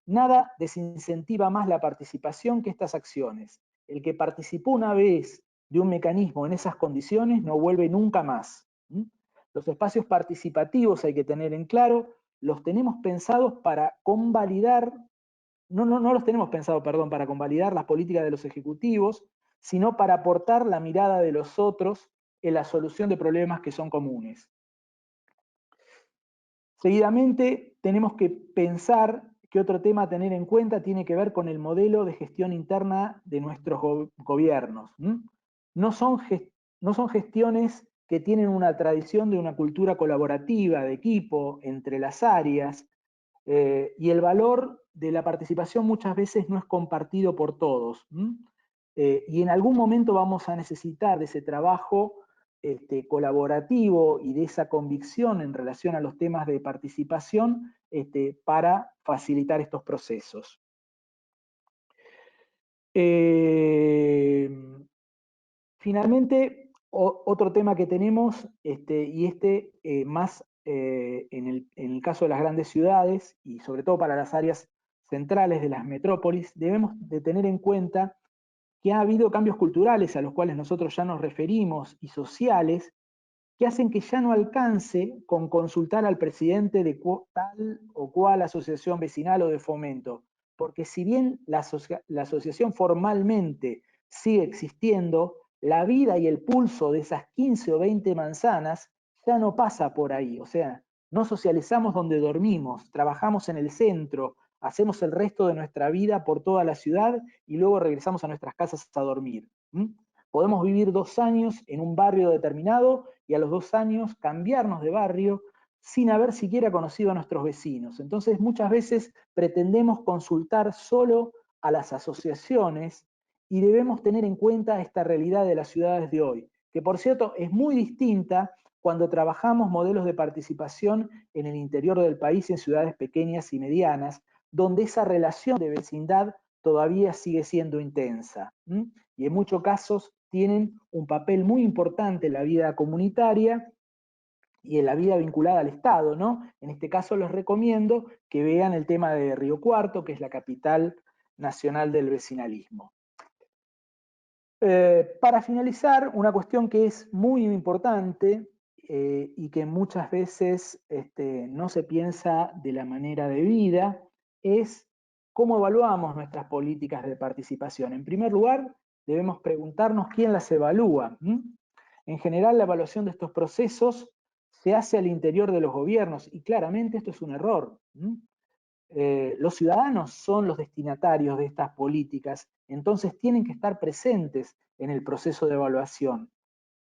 Nada desincentiva más la participación que estas acciones. El que participó una vez de un mecanismo en esas condiciones no vuelve nunca más. Los espacios participativos, hay que tener en claro, los tenemos pensados para convalidar, no los tenemos pensados, para convalidar las políticas de los ejecutivos, sino para aportar la mirada de los otros en la solución de problemas que son comunes. Seguidamente, tenemos que pensar que otro tema a tener en cuenta tiene que ver con el modelo de gestión interna de nuestros gobiernos. No son gestiones que tienen una tradición de una cultura colaborativa, de equipo, entre las áreas, y el valor de la participación muchas veces no es compartido por todos. Y en algún momento vamos a necesitar de ese trabajo colaborativo y de esa convicción en relación a los temas de participación para facilitar estos procesos. Finalmente, otro tema que tenemos, y más en el caso de las grandes ciudades, y sobre todo para las áreas centrales de las metrópolis, debemos de tener en cuenta que ha habido cambios culturales a los cuales nosotros ya nos referimos y sociales, que hacen que ya no alcance con consultar al presidente de tal o cual asociación vecinal o de fomento, porque si bien la asociación formalmente sigue existiendo, la vida y el pulso de esas 15 o 20 manzanas ya no pasa por ahí, o sea, no socializamos donde dormimos, trabajamos en el centro, hacemos el resto de nuestra vida por toda la ciudad y luego regresamos a nuestras casas a dormir. Podemos vivir 2 años en un barrio determinado y a los 2 años cambiarnos de barrio sin haber siquiera conocido a nuestros vecinos. Entonces muchas veces pretendemos consultar solo a las asociaciones y debemos tener en cuenta esta realidad de las ciudades de hoy, que por cierto es muy distinta cuando trabajamos modelos de participación en el interior del país, en ciudades pequeñas y medianas, donde esa relación de vecindad todavía sigue siendo intensa. Y en muchos casos tienen un papel muy importante en la vida comunitaria y en la vida vinculada al Estado, ¿no? En este caso les recomiendo que vean el tema de Río Cuarto, que es la capital nacional del vecinalismo. Para finalizar, una cuestión que es muy importante y que muchas veces no se piensa de la manera debida, es cómo evaluamos nuestras políticas de participación. En primer lugar, debemos preguntarnos quién las evalúa. En general, la evaluación de estos procesos se hace al interior de los gobiernos, y claramente esto es un error. Los ciudadanos son los destinatarios de estas políticas, entonces tienen que estar presentes en el proceso de evaluación.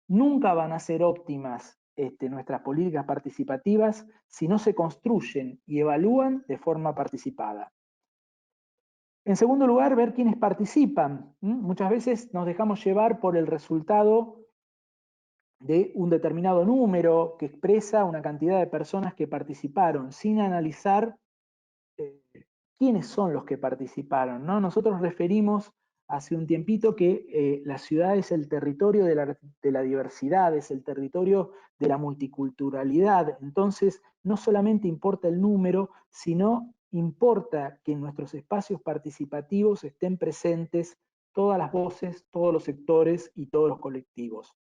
Nunca van a ser óptimas nuestras políticas participativas si no se construyen y evalúan de forma participada. En segundo lugar, ver quiénes participan. Muchas veces nos dejamos llevar por el resultado de un determinado número que expresa una cantidad de personas que participaron, sin analizar quiénes son los que participaron, ¿no? Nosotros referimos hace un tiempito que la ciudad es el territorio de la diversidad, es el territorio de la multiculturalidad. Entonces, no solamente importa el número, sino importa que en nuestros espacios participativos estén presentes todas las voces, todos los sectores y todos los colectivos.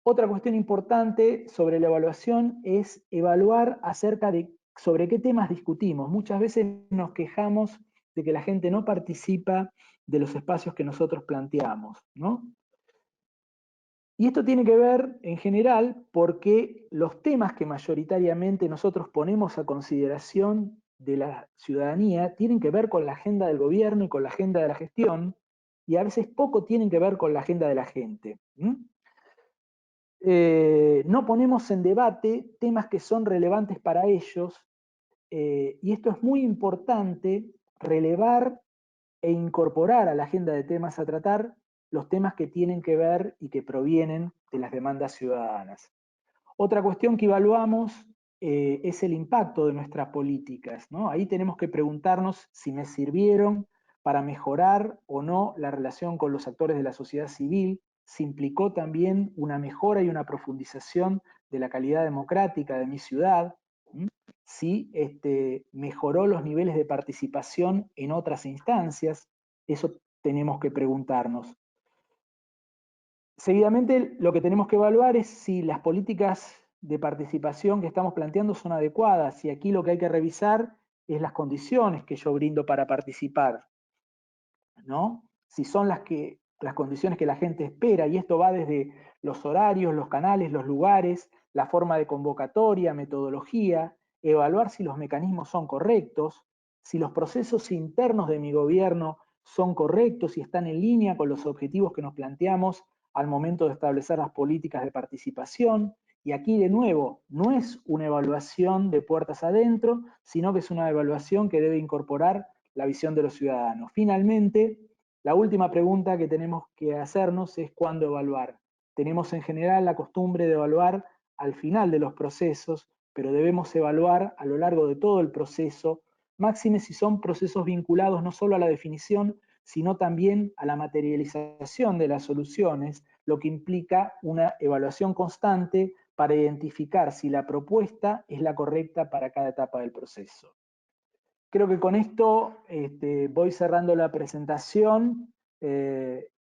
Otra cuestión importante sobre la evaluación es evaluar acerca de sobre qué temas discutimos. Muchas veces nos quejamos de que la gente no participa de los espacios que nosotros planteamos, ¿no? Y esto tiene que ver, en general, porque los temas que mayoritariamente nosotros ponemos a consideración de la ciudadanía tienen que ver con la agenda del gobierno y con la agenda de la gestión, y a veces poco tienen que ver con la agenda de la gente. No ponemos en debate temas que son relevantes para ellos, y esto es muy importante, relevar e incorporar a la agenda de temas a tratar los temas que tienen que ver y que provienen de las demandas ciudadanas. Otra cuestión que evaluamos es el impacto de nuestras políticas, ¿no? Ahí tenemos que preguntarnos si me sirvieron para mejorar o no la relación con los actores de la sociedad civil, si implicó también una mejora y una profundización de la calidad democrática de mi ciudad, si mejoró los niveles de participación en otras instancias, eso tenemos que preguntarnos. Seguidamente, lo que tenemos que evaluar es si las políticas de participación que estamos planteando son adecuadas, y aquí lo que hay que revisar es las condiciones que yo brindo para participar, ¿no? Si son las condiciones que la gente espera, y esto va desde los horarios, los canales, los lugares, la forma de convocatoria, metodología, evaluar si los mecanismos son correctos, si los procesos internos de mi gobierno son correctos y están en línea con los objetivos que nos planteamos al momento de establecer las políticas de participación. Y aquí de nuevo, no es una evaluación de puertas adentro, sino que es una evaluación que debe incorporar la visión de los ciudadanos. Finalmente, la última pregunta que tenemos que hacernos es cuándo evaluar. Tenemos en general la costumbre de evaluar al final de los procesos, pero debemos evaluar a lo largo de todo el proceso, máxime si son procesos vinculados no solo a la definición, sino también a la materialización de las soluciones, lo que implica una evaluación constante para identificar si la propuesta es la correcta para cada etapa del proceso. Creo que con esto voy cerrando la presentación.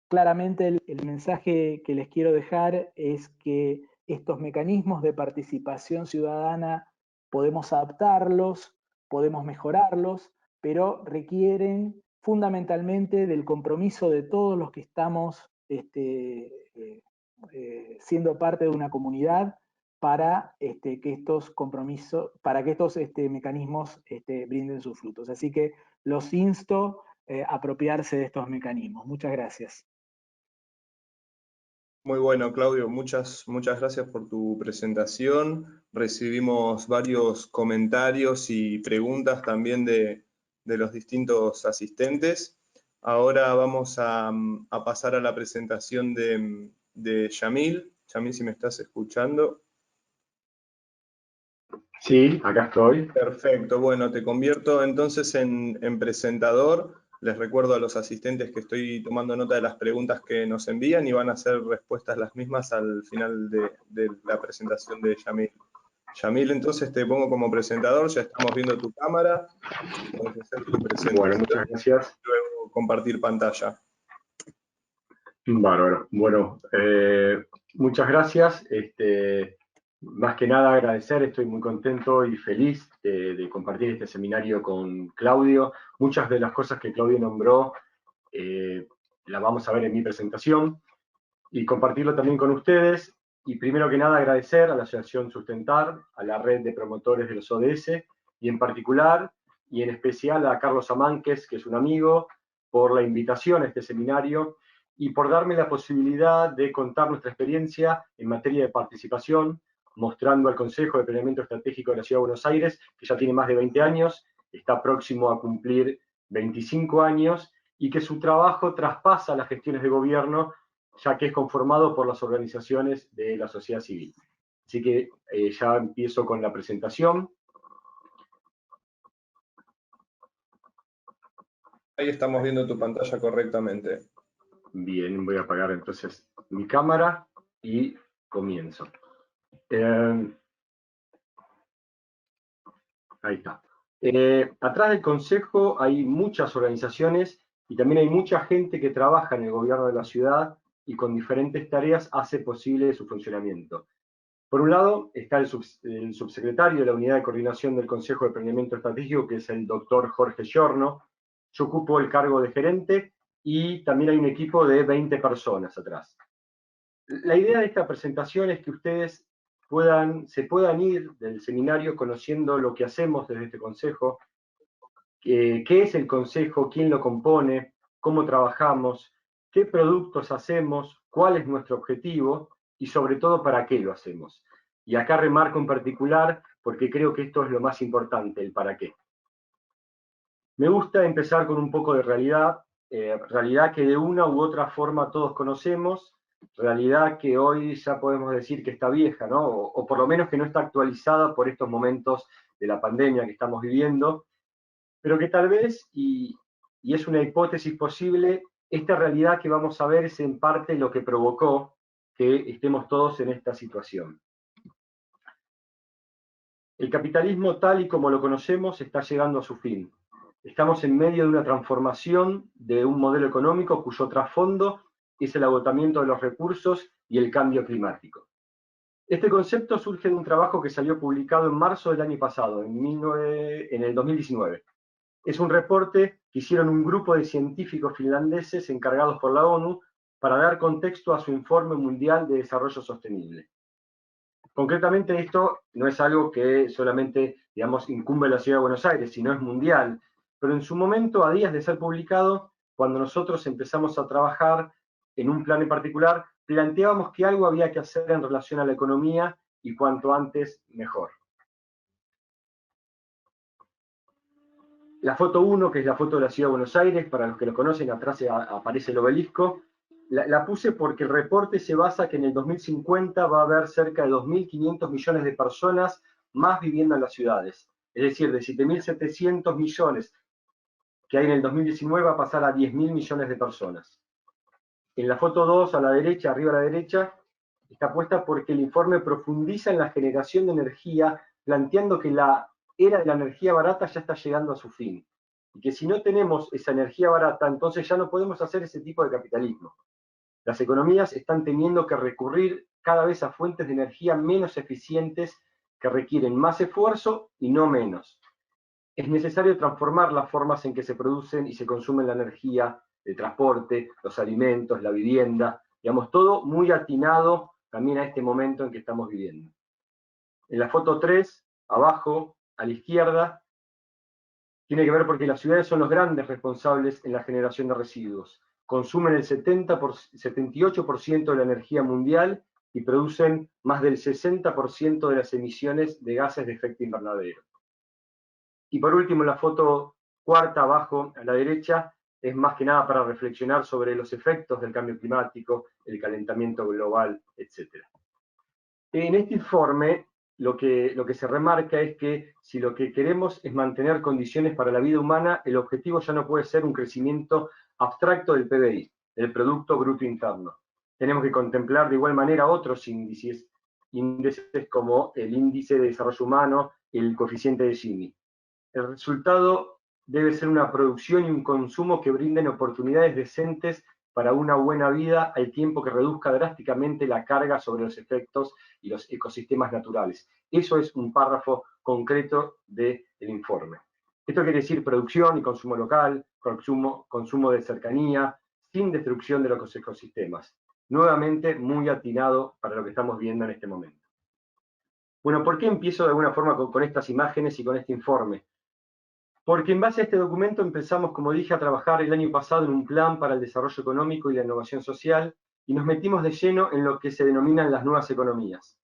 Claramente el mensaje que les quiero dejar es que estos mecanismos de participación ciudadana podemos adaptarlos, podemos mejorarlos, pero requieren fundamentalmente del compromiso de todos los que estamos siendo parte de una comunidad para que estos compromisos, para que estos mecanismos brinden sus frutos. Así que los insto a apropiarse de estos mecanismos. Muchas gracias. Muy bueno, Claudio, muchas gracias por tu presentación. Recibimos varios comentarios y preguntas también de los distintos asistentes. Ahora vamos a pasar a la presentación de Yamil. Yamil, si me estás escuchando. Sí, acá estoy. Perfecto, bueno, te convierto entonces en presentador. Les recuerdo a los asistentes que estoy tomando nota de las preguntas que nos envían y van a ser respuestas las mismas al final de la presentación de Yamil. Yamil, entonces te pongo como presentador, ya estamos viendo tu cámara. Puedes hacer tu presentación. Bueno, muchas gracias. Y luego compartir pantalla. Bárbaro. Bueno, muchas gracias. Más que nada agradecer, estoy muy contento y feliz de compartir este seminario con Claudio. Muchas de las cosas que Claudio nombró las vamos a ver en mi presentación y compartirlo también con ustedes. Y primero que nada agradecer a la Asociación Sustentar, a la red de promotores de los ODS y en particular y en especial a Carlos Amánquez, que es un amigo, por la invitación a este seminario y por darme la posibilidad de contar nuestra experiencia en materia de participación, mostrando al Consejo de Planeamiento Estratégico de la Ciudad de Buenos Aires, que ya tiene más de 20 años, está próximo a cumplir 25 años, y que su trabajo traspasa las gestiones de gobierno, ya que es conformado por las organizaciones de la sociedad civil. Así que ya empiezo con la presentación. Ahí estamos viendo tu pantalla correctamente. Bien, voy a apagar entonces mi cámara y comienzo. Ahí está. Atrás del Consejo hay muchas organizaciones y también hay mucha gente que trabaja en el gobierno de la ciudad y con diferentes tareas hace posible su funcionamiento. Por un lado está el subsecretario de la Unidad de Coordinación del Consejo de Planeamiento Estratégico, que es el doctor Jorge Giorno. Yo ocupo el cargo de gerente y también hay un equipo de 20 personas atrás. La idea de esta presentación es que ustedes se puedan ir del seminario conociendo lo que hacemos desde este consejo, qué es el consejo, quién lo compone, cómo trabajamos, qué productos hacemos, cuál es nuestro objetivo y sobre todo para qué lo hacemos. Y acá remarco en particular porque creo que esto es lo más importante, el para qué. Me gusta empezar con un poco de realidad, realidad que de una u otra forma todos conocemos, realidad que hoy ya podemos decir que está vieja, ¿no? O por lo menos que no está actualizada por estos momentos de la pandemia que estamos viviendo, pero que tal vez, y es una hipótesis posible, esta realidad que vamos a ver es en parte lo que provocó que estemos todos en esta situación. El capitalismo tal y como lo conocemos está llegando a su fin. Estamos en medio de una transformación de un modelo económico cuyo trasfondo es el agotamiento de los recursos y el cambio climático. Este concepto surge de un trabajo que salió publicado en marzo del año pasado, en el 2019. Es un reporte que hicieron un grupo de científicos finlandeses encargados por la ONU para dar contexto a su informe mundial de desarrollo sostenible. Concretamente, esto no es algo que solamente, digamos, incumbe a la Ciudad de Buenos Aires, sino es mundial. Pero en su momento, a días de ser publicado, cuando nosotros empezamos a trabajar en un plan en particular, planteábamos que algo había que hacer en relación a la economía y cuanto antes, mejor. La foto 1, que es la foto de la Ciudad de Buenos Aires, para los que lo conocen, atrás aparece el obelisco. La puse porque el reporte se basa que en el 2050 va a haber cerca de 2.500 millones de personas más viviendo en las ciudades. Es decir, de 7.700 millones que hay en el 2019 va a pasar a 10.000 millones de personas. En la foto 2, a la derecha, arriba a la derecha, está puesta porque el informe profundiza en la generación de energía, planteando que la era de la energía barata ya está llegando a su fin. Y que si no tenemos esa energía barata, entonces ya no podemos hacer ese tipo de capitalismo. Las economías están teniendo que recurrir cada vez a fuentes de energía menos eficientes que requieren más esfuerzo y no menos. Es necesario transformar las formas en que se producen y se consumen la energía, el transporte, los alimentos, la vivienda, digamos, todo muy atinado también a este momento en que estamos viviendo. En la foto 3, abajo, a la izquierda, tiene que ver porque las ciudades son los grandes responsables en la generación de residuos. Consumen el 78% de la energía mundial y producen más del 60% de las emisiones de gases de efecto invernadero. Y por último, en la foto cuarta, abajo, a la derecha, es más que nada para reflexionar sobre los efectos del cambio climático, el calentamiento global, etc. En este informe, lo que se remarca es que si lo que queremos es mantener condiciones para la vida humana, el objetivo ya no puede ser un crecimiento abstracto del PBI, del Producto Bruto Interno. Tenemos que contemplar de igual manera otros índices como el índice de desarrollo humano, el coeficiente de Gini. El resultado debe ser una producción y un consumo que brinden oportunidades decentes para una buena vida al tiempo que reduzca drásticamente la carga sobre los efectos y los ecosistemas naturales. Eso es un párrafo concreto del informe. Esto quiere decir producción y consumo local, consumo de cercanía, sin destrucción de los ecosistemas. Nuevamente, muy atinado para lo que estamos viendo en este momento. Bueno, ¿por qué empiezo de alguna forma con estas imágenes y con este informe? Porque en base a este documento empezamos, como dije, a trabajar el año pasado en un plan para el desarrollo económico y la innovación social, y nos metimos de lleno en lo que se denominan las nuevas economías.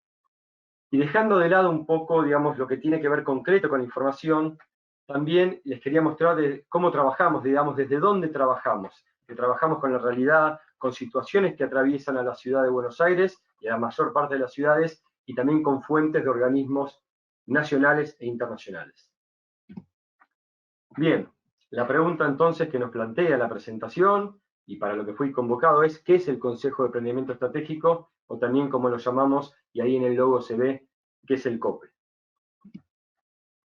Y dejando de lado un poco, digamos, lo que tiene que ver concreto con la información, también les quería mostrar de cómo trabajamos, digamos, desde dónde trabajamos. Que trabajamos con la realidad, con situaciones que atraviesan a la ciudad de Buenos Aires y a la mayor parte de las ciudades, y también con fuentes de organismos nacionales e internacionales. Bien, la pregunta entonces que nos plantea la presentación, y para lo que fui convocado, es ¿qué es el Consejo de Planeamiento Estratégico? O también como lo llamamos, y ahí en el logo se ve, ¿qué es el COPE?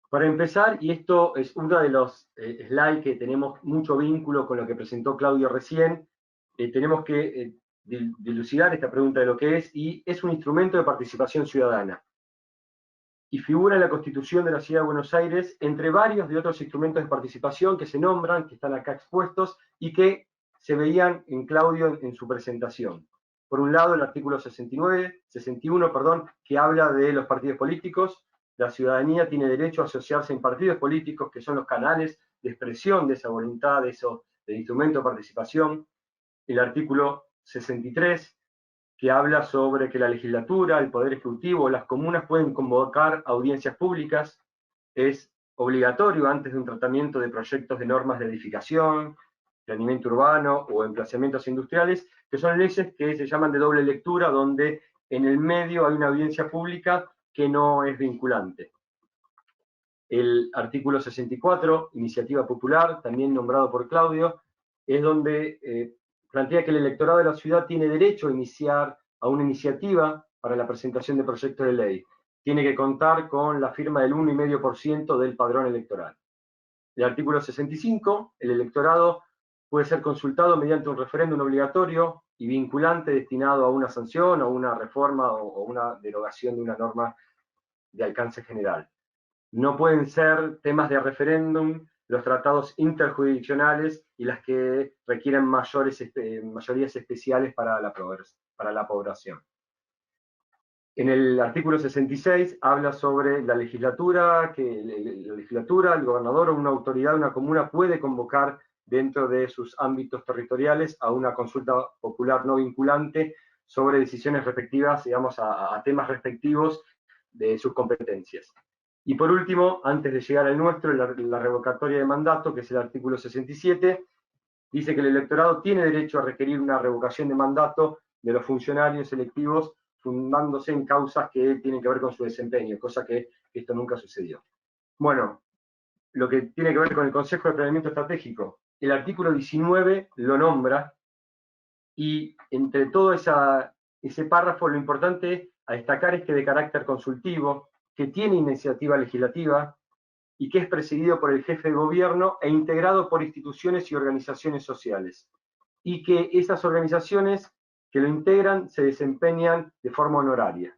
Para empezar, y esto es uno de los slides que tenemos mucho vínculo con lo que presentó Claudio recién, tenemos que dilucidar esta pregunta de lo que es, y es un instrumento de participación ciudadana. Y figura en la Constitución de la Ciudad de Buenos Aires, entre varios de otros instrumentos de participación que se nombran, que están acá expuestos, y que se veían en Claudio en su presentación. Por un lado, el artículo 61, que habla de los partidos políticos. La ciudadanía tiene derecho a asociarse en partidos políticos, que son los canales de expresión de esa voluntad, del instrumento de participación. El artículo 63, que habla sobre que la legislatura, el Poder Ejecutivo, las comunas pueden convocar audiencias públicas. Es obligatorio antes de un tratamiento de proyectos de normas de edificación, planeamiento urbano o emplazamientos industriales, que son leyes que se llaman de doble lectura, donde en el medio hay una audiencia pública que no es vinculante. El artículo 64, iniciativa popular, también nombrado por Claudio, es donde plantea que el electorado de la ciudad tiene derecho a iniciar a una iniciativa para la presentación de proyectos de ley. Tiene que contar con la firma del 1,5% del padrón electoral. El artículo 65, el electorado puede ser consultado mediante un referéndum obligatorio y vinculante destinado a una sanción o una reforma o una derogación de una norma de alcance general. No pueden ser temas de referéndum los tratados interjurisdiccionales y las que requieren mayorías especiales para la población. En el artículo 66 habla sobre la legislatura, que la legislatura, el gobernador o una autoridad de una comuna puede convocar dentro de sus ámbitos territoriales a una consulta popular no vinculante sobre decisiones respectivas, digamos, a temas respectivos de sus competencias. Y por último, antes de llegar al nuestro, la revocatoria de mandato, que es el artículo 67, dice que el electorado tiene derecho a requerir una revocación de mandato de los funcionarios electivos fundándose en causas que tienen que ver con su desempeño, cosa que esto nunca sucedió. Bueno, lo que tiene que ver con el Consejo de Planeamiento Estratégico, el artículo 19 lo nombra, y entre todo ese párrafo lo importante a destacar es que de carácter consultivo, que tiene iniciativa legislativa y que es presidido por el jefe de gobierno e integrado por instituciones y organizaciones sociales, y que esas organizaciones que lo integran se desempeñan de forma honoraria.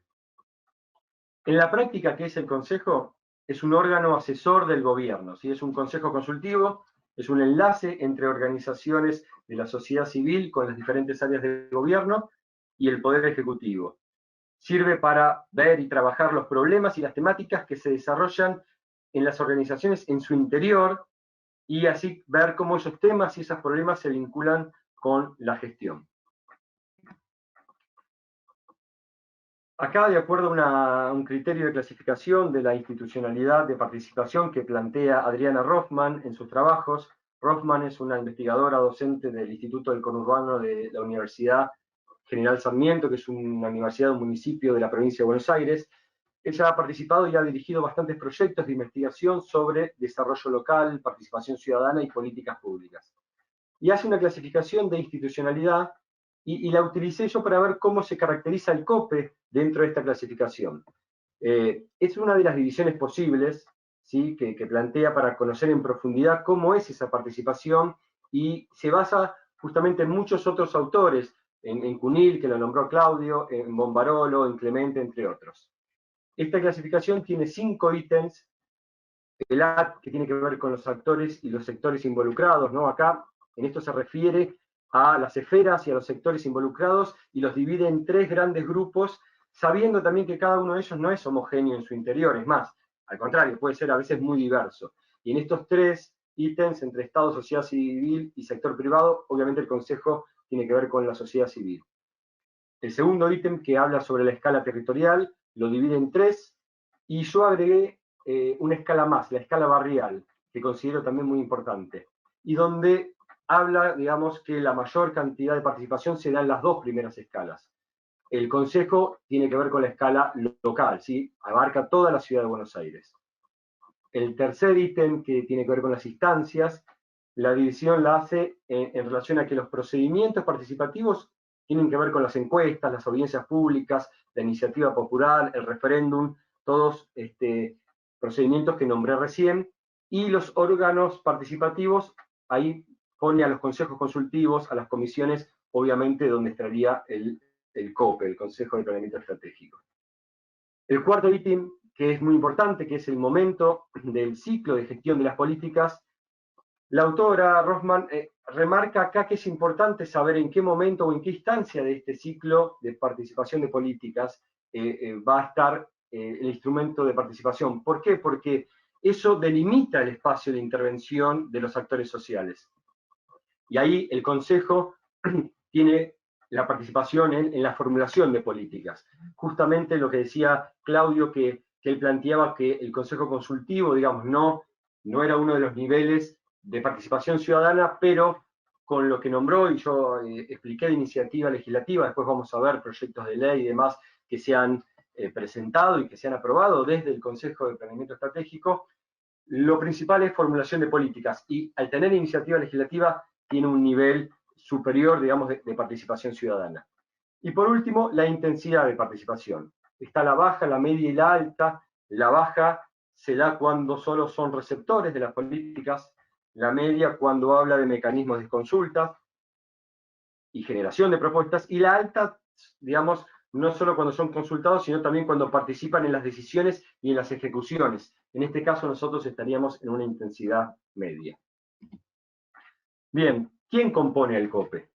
En la práctica, ¿qué es el Consejo? Es un órgano asesor del gobierno, ¿sí? Es un consejo consultivo, es un enlace entre organizaciones de la sociedad civil con las diferentes áreas del gobierno y el Poder Ejecutivo. Sirve para ver y trabajar los problemas y las temáticas que se desarrollan en las organizaciones en su interior, y así ver cómo esos temas y esos problemas se vinculan con la gestión. Acá, de acuerdo a un criterio de clasificación de la institucionalidad de participación que plantea Adriana Roffman en sus trabajos, Rothman es una investigadora docente del Instituto del Conurbano de la Universidad General Sarmiento, que es una universidad de un municipio de la provincia de Buenos Aires. Ella ha participado y ha dirigido bastantes proyectos de investigación sobre desarrollo local, participación ciudadana y políticas públicas. Y hace una clasificación de institucionalidad y la utilicé yo para ver cómo se caracteriza el COPE dentro de esta clasificación. Es una de las divisiones posibles, ¿sí?, que plantea para conocer en profundidad cómo es esa participación, y se basa justamente en muchos otros autores, en Cunil, que lo nombró Claudio, en Bombarolo, en Clemente, entre otros. Esta clasificación tiene 5 ítems, el A, que tiene que ver con los actores y los sectores involucrados, ¿no? Acá, en esto se refiere a las esferas y a los sectores involucrados, y los divide en 3 grandes grupos, sabiendo también que cada uno de ellos no es homogéneo en su interior, es más, al contrario, puede ser a veces muy diverso. Y en estos 3 ítems, entre Estado, sociedad civil y sector privado, obviamente el Consejo tiene que ver con la sociedad civil. El segundo ítem, que habla sobre la escala territorial, lo divide en 3, y yo agregué una escala más, la escala barrial, que considero también muy importante, y donde habla, digamos, que la mayor cantidad de participación se da en las 2 primeras escalas. El Consejo tiene que ver con la escala local, ¿sí? Abarca toda la ciudad de Buenos Aires. El tercer ítem, que tiene que ver con las instancias, la división la hace en relación a que los procedimientos participativos tienen que ver con las encuestas, las audiencias públicas, la iniciativa popular, el referéndum, todos procedimientos que nombré recién, y los órganos participativos, ahí pone a los consejos consultivos, a las comisiones, obviamente donde estaría el COPE, el Consejo de Planeamiento Estratégico. El cuarto ítem, que es muy importante, que es el momento del ciclo de gestión de las políticas, la autora Rothman remarca acá que es importante saber en qué momento o en qué instancia de este ciclo de participación de políticas va a estar el instrumento de participación. ¿Por qué? Porque eso delimita el espacio de intervención de los actores sociales. Y ahí el Consejo tiene la participación en la formulación de políticas. Justamente lo que decía Claudio, que él planteaba que el Consejo Consultivo, digamos, no era uno de los niveles de participación ciudadana, pero con lo que nombró, y yo expliqué de iniciativa legislativa, después vamos a ver proyectos de ley y demás que se han presentado y que se han aprobado desde el Consejo de Planeamiento Estratégico, lo principal es formulación de políticas, y al tener iniciativa legislativa tiene un nivel superior, digamos, de participación ciudadana. Y por último, la intensidad de participación. Está la baja, la media y la alta. La baja se da cuando solo son receptores de las políticas, la media cuando habla de mecanismos de consulta y generación de propuestas, y la alta, digamos, no solo cuando son consultados, sino también cuando participan en las decisiones y en las ejecuciones. En este caso nosotros estaríamos en una intensidad media. Bien, ¿quién compone el COPE?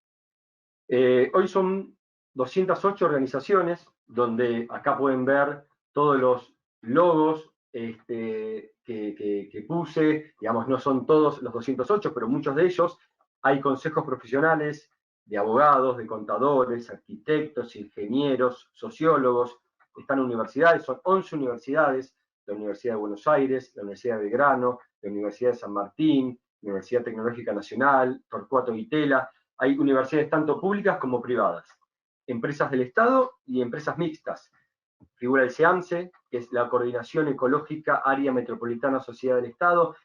Hoy son 208 organizaciones, donde acá pueden ver todos los logos que puse, digamos, no son todos los 208, pero muchos de ellos. Hay consejos profesionales de abogados, de contadores, arquitectos, ingenieros, sociólogos, están universidades, son 11 universidades, la Universidad de Buenos Aires, la Universidad de Belgrano, la Universidad de San Martín, la Universidad Tecnológica Nacional, Torcuato Di Tella. Hay universidades tanto públicas como privadas, empresas del Estado y empresas mixtas. Figura el SEAMSE, que es la Coordinación Ecológica Área Metropolitana Sociedad del Estado.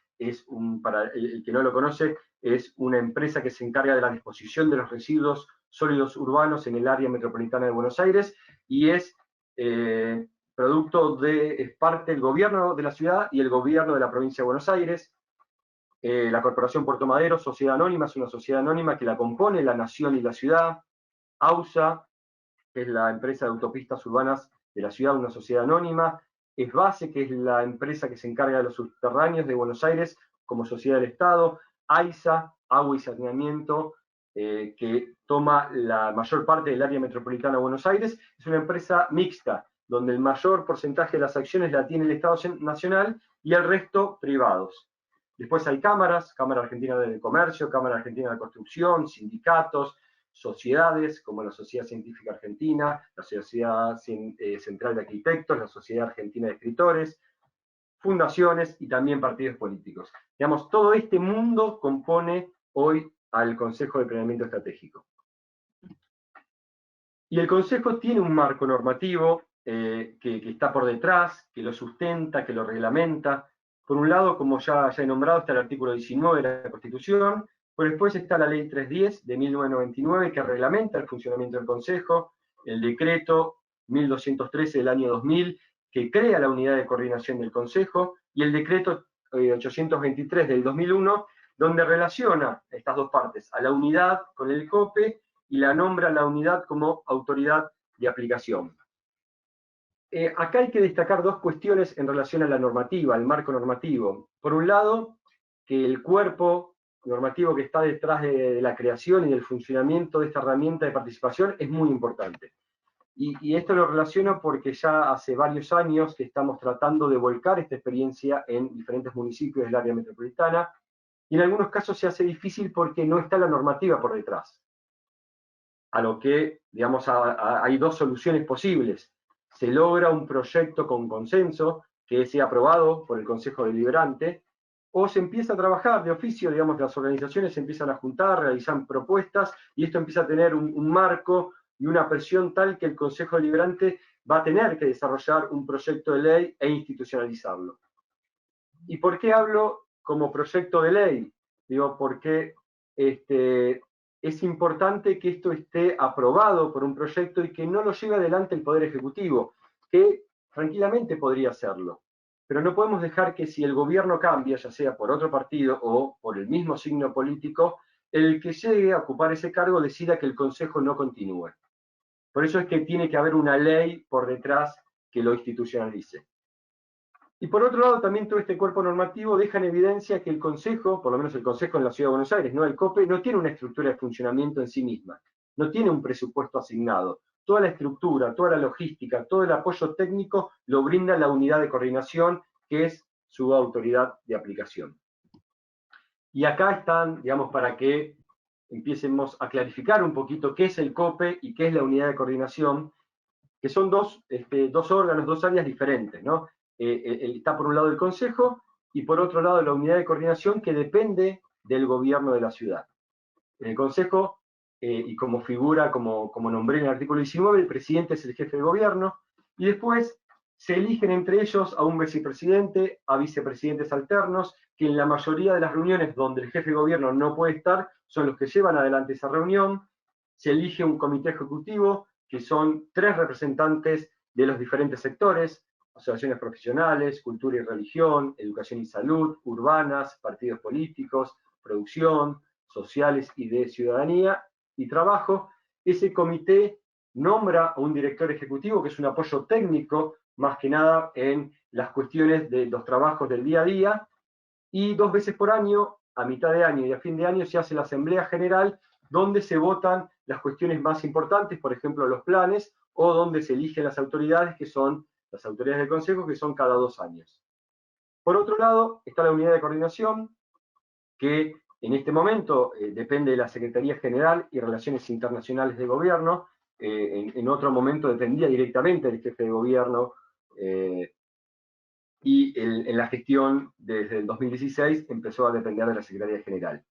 Para el que no lo conoce, es una empresa que se encarga de la disposición de los residuos sólidos urbanos en el área metropolitana de Buenos Aires, y es parte del gobierno de la ciudad y el gobierno de la provincia de Buenos Aires. La Corporación Puerto Madero, sociedad anónima, es una sociedad anónima que la compone la nación y la ciudad. AUSA, que es la empresa de autopistas urbanas de la ciudad, una sociedad anónima. ESBASE, que es la empresa que se encarga de los subterráneos de Buenos Aires como sociedad del Estado. AISA, agua y saneamiento, que toma la mayor parte del área metropolitana de Buenos Aires. Es una empresa mixta, donde el mayor porcentaje de las acciones la tiene el Estado Nacional y el resto privados. Después hay cámaras, Cámara Argentina del Comercio, Cámara Argentina de Construcción, sindicatos, sociedades como la Sociedad Científica Argentina, la Sociedad Central de Arquitectos, la Sociedad Argentina de Escritores, fundaciones y también partidos políticos. Digamos, todo este mundo compone hoy al Consejo de Planeamiento Estratégico. Y el Consejo tiene un marco normativo que está por detrás, que lo sustenta, que lo reglamenta. Por un lado, como ya he nombrado, está el artículo 19 de la Constitución, pero después está la Ley 310 de 1999 que reglamenta el funcionamiento del Consejo, el decreto 1213 del año 2000 que crea la unidad de coordinación del Consejo, y el decreto 823 del 2001, donde relaciona estas dos partes, a la unidad con el COPE y la nombra la unidad como autoridad de aplicación. Acá hay que destacar dos cuestiones en relación a la normativa, al marco normativo. Por un lado, que el cuerpo normativo que está detrás de la creación y del funcionamiento de esta herramienta de participación es muy importante. Y esto lo relaciono porque ya hace varios años que estamos tratando de volcar esta experiencia en diferentes municipios del área metropolitana, y en algunos casos se hace difícil porque no está la normativa por detrás. A lo que, digamos, hay dos soluciones posibles. Se logra un proyecto con consenso, que sea aprobado por el Consejo Deliberante, o se empieza a trabajar de oficio, digamos, las organizaciones se empiezan a juntar, realizan propuestas, y esto empieza a tener un marco y una presión tal que el Consejo Deliberante va a tener que desarrollar un proyecto de ley e institucionalizarlo. ¿Y por qué hablo como proyecto de ley? Digo, porque es importante que esto esté aprobado por un proyecto y que no lo lleve adelante el Poder Ejecutivo, que tranquilamente podría hacerlo. Pero no podemos dejar que si el gobierno cambia, ya sea por otro partido o por el mismo signo político, el que llegue a ocupar ese cargo decida que el Consejo no continúe. Por eso es que tiene que haber una ley por detrás que lo institucionalice. Y por otro lado, también todo este cuerpo normativo deja en evidencia que el Consejo, por lo menos el Consejo en la Ciudad de Buenos Aires, no el COPE, no tiene una estructura de funcionamiento en sí misma, no tiene un presupuesto asignado. Toda la estructura, toda la logística, todo el apoyo técnico lo brinda la unidad de coordinación, que es su autoridad de aplicación. Y acá están, digamos, para que empiecemos a clarificar un poquito qué es el COPE y qué es la unidad de coordinación, que son dos órganos, dos áreas diferentes, ¿no? Está por un lado el Consejo y por otro lado la unidad de coordinación que depende del gobierno de la ciudad. En el Consejo, y como figura, como nombré en el artículo 19, el presidente es el jefe de gobierno, y después se eligen entre ellos a un vicepresidente, a vicepresidentes alternos, que en la mayoría de las reuniones donde el jefe de gobierno no puede estar, son los que llevan adelante esa reunión. Se elige un comité ejecutivo, que son 3 representantes de los diferentes sectores: asociaciones profesionales, cultura y religión, educación y salud, urbanas, partidos políticos, producción, sociales y de ciudadanía y trabajo. Ese comité nombra a un director ejecutivo, que es un apoyo técnico, más que nada en las cuestiones de los trabajos del día a día, y 2 veces por año, a mitad de año y a fin de año, se hace la Asamblea General, donde se votan las cuestiones más importantes, por ejemplo, los planes, o donde se eligen las autoridades, que son las autoridades del Consejo, que son cada 2 años. Por otro lado, está la unidad de coordinación, que en este momento depende de la Secretaría General y Relaciones Internacionales de Gobierno. En otro momento dependía directamente del jefe de gobierno, y en la gestión desde el 2016 empezó a depender de la Secretaría General.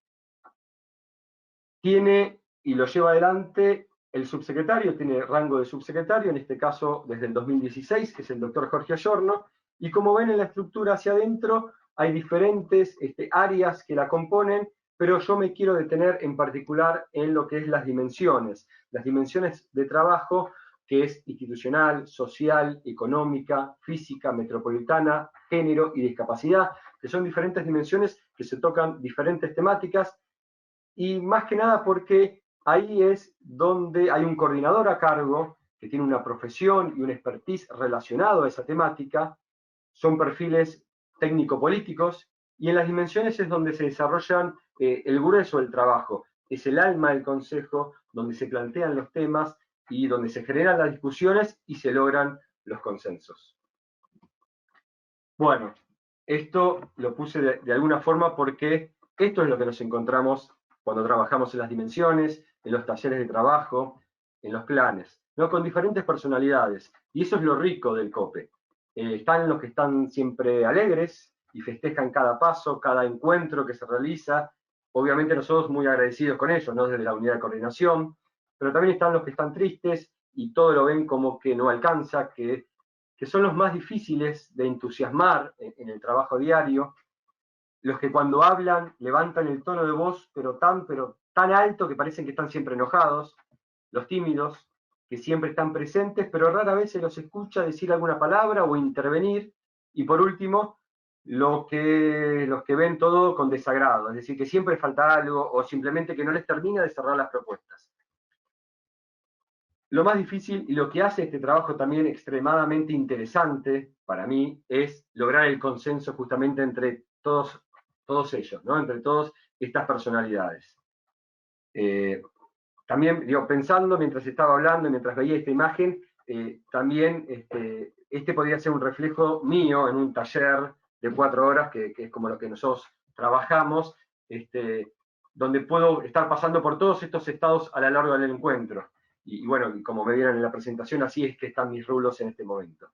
Tiene y lo lleva adelante el subsecretario, tiene rango de subsecretario, en este caso desde el 2016, que es el doctor Jorge Ayorno, y como ven en la estructura hacia adentro, hay diferentes áreas que la componen, pero yo me quiero detener en particular en lo que es las dimensiones de trabajo, que es institucional, social, económica, física, metropolitana, género y discapacidad, que son diferentes dimensiones que se tocan diferentes temáticas, y más que nada porque ahí es donde hay un coordinador a cargo que tiene una profesión y un expertise relacionado a esa temática. Son perfiles técnico-políticos, y en las dimensiones es donde se desarrollan el grueso del trabajo. Es el alma del Consejo, donde se plantean los temas y donde se generan las discusiones y se logran los consensos. Bueno, esto lo puse de alguna forma porque esto es lo que nos encontramos cuando trabajamos en las dimensiones, en los talleres de trabajo, en los planes, ¿no? Con diferentes personalidades. Y eso es lo rico del COPE. están los que están siempre alegres y festejan cada paso, cada encuentro que se realiza. Obviamente nosotros muy agradecidos con ellos, ¿no? Desde la unidad de coordinación, pero también están los que están tristes y todo lo ven como que no alcanza, que son los más difíciles de entusiasmar en el trabajo diario, los que cuando hablan levantan el tono de voz, pero tan alto que parecen que están siempre enojados, los tímidos, que siempre están presentes, pero rara vez se los escucha decir alguna palabra o intervenir, y por último, los que ven todo con desagrado, es decir, que siempre falta algo, o simplemente que no les termina de cerrar las propuestas. Lo más difícil y lo que hace este trabajo también extremadamente interesante para mí es lograr el consenso justamente entre todos ellos, ¿no? Entre todas estas personalidades. También, pensando mientras estaba hablando, mientras veía esta imagen, también este podría ser un reflejo mío en un taller de 4 horas, que es como lo que nosotros trabajamos, donde puedo estar pasando por todos estos estados a lo largo del encuentro. Y bueno, como me vieron en la presentación, así es que están mis rulos en este momento.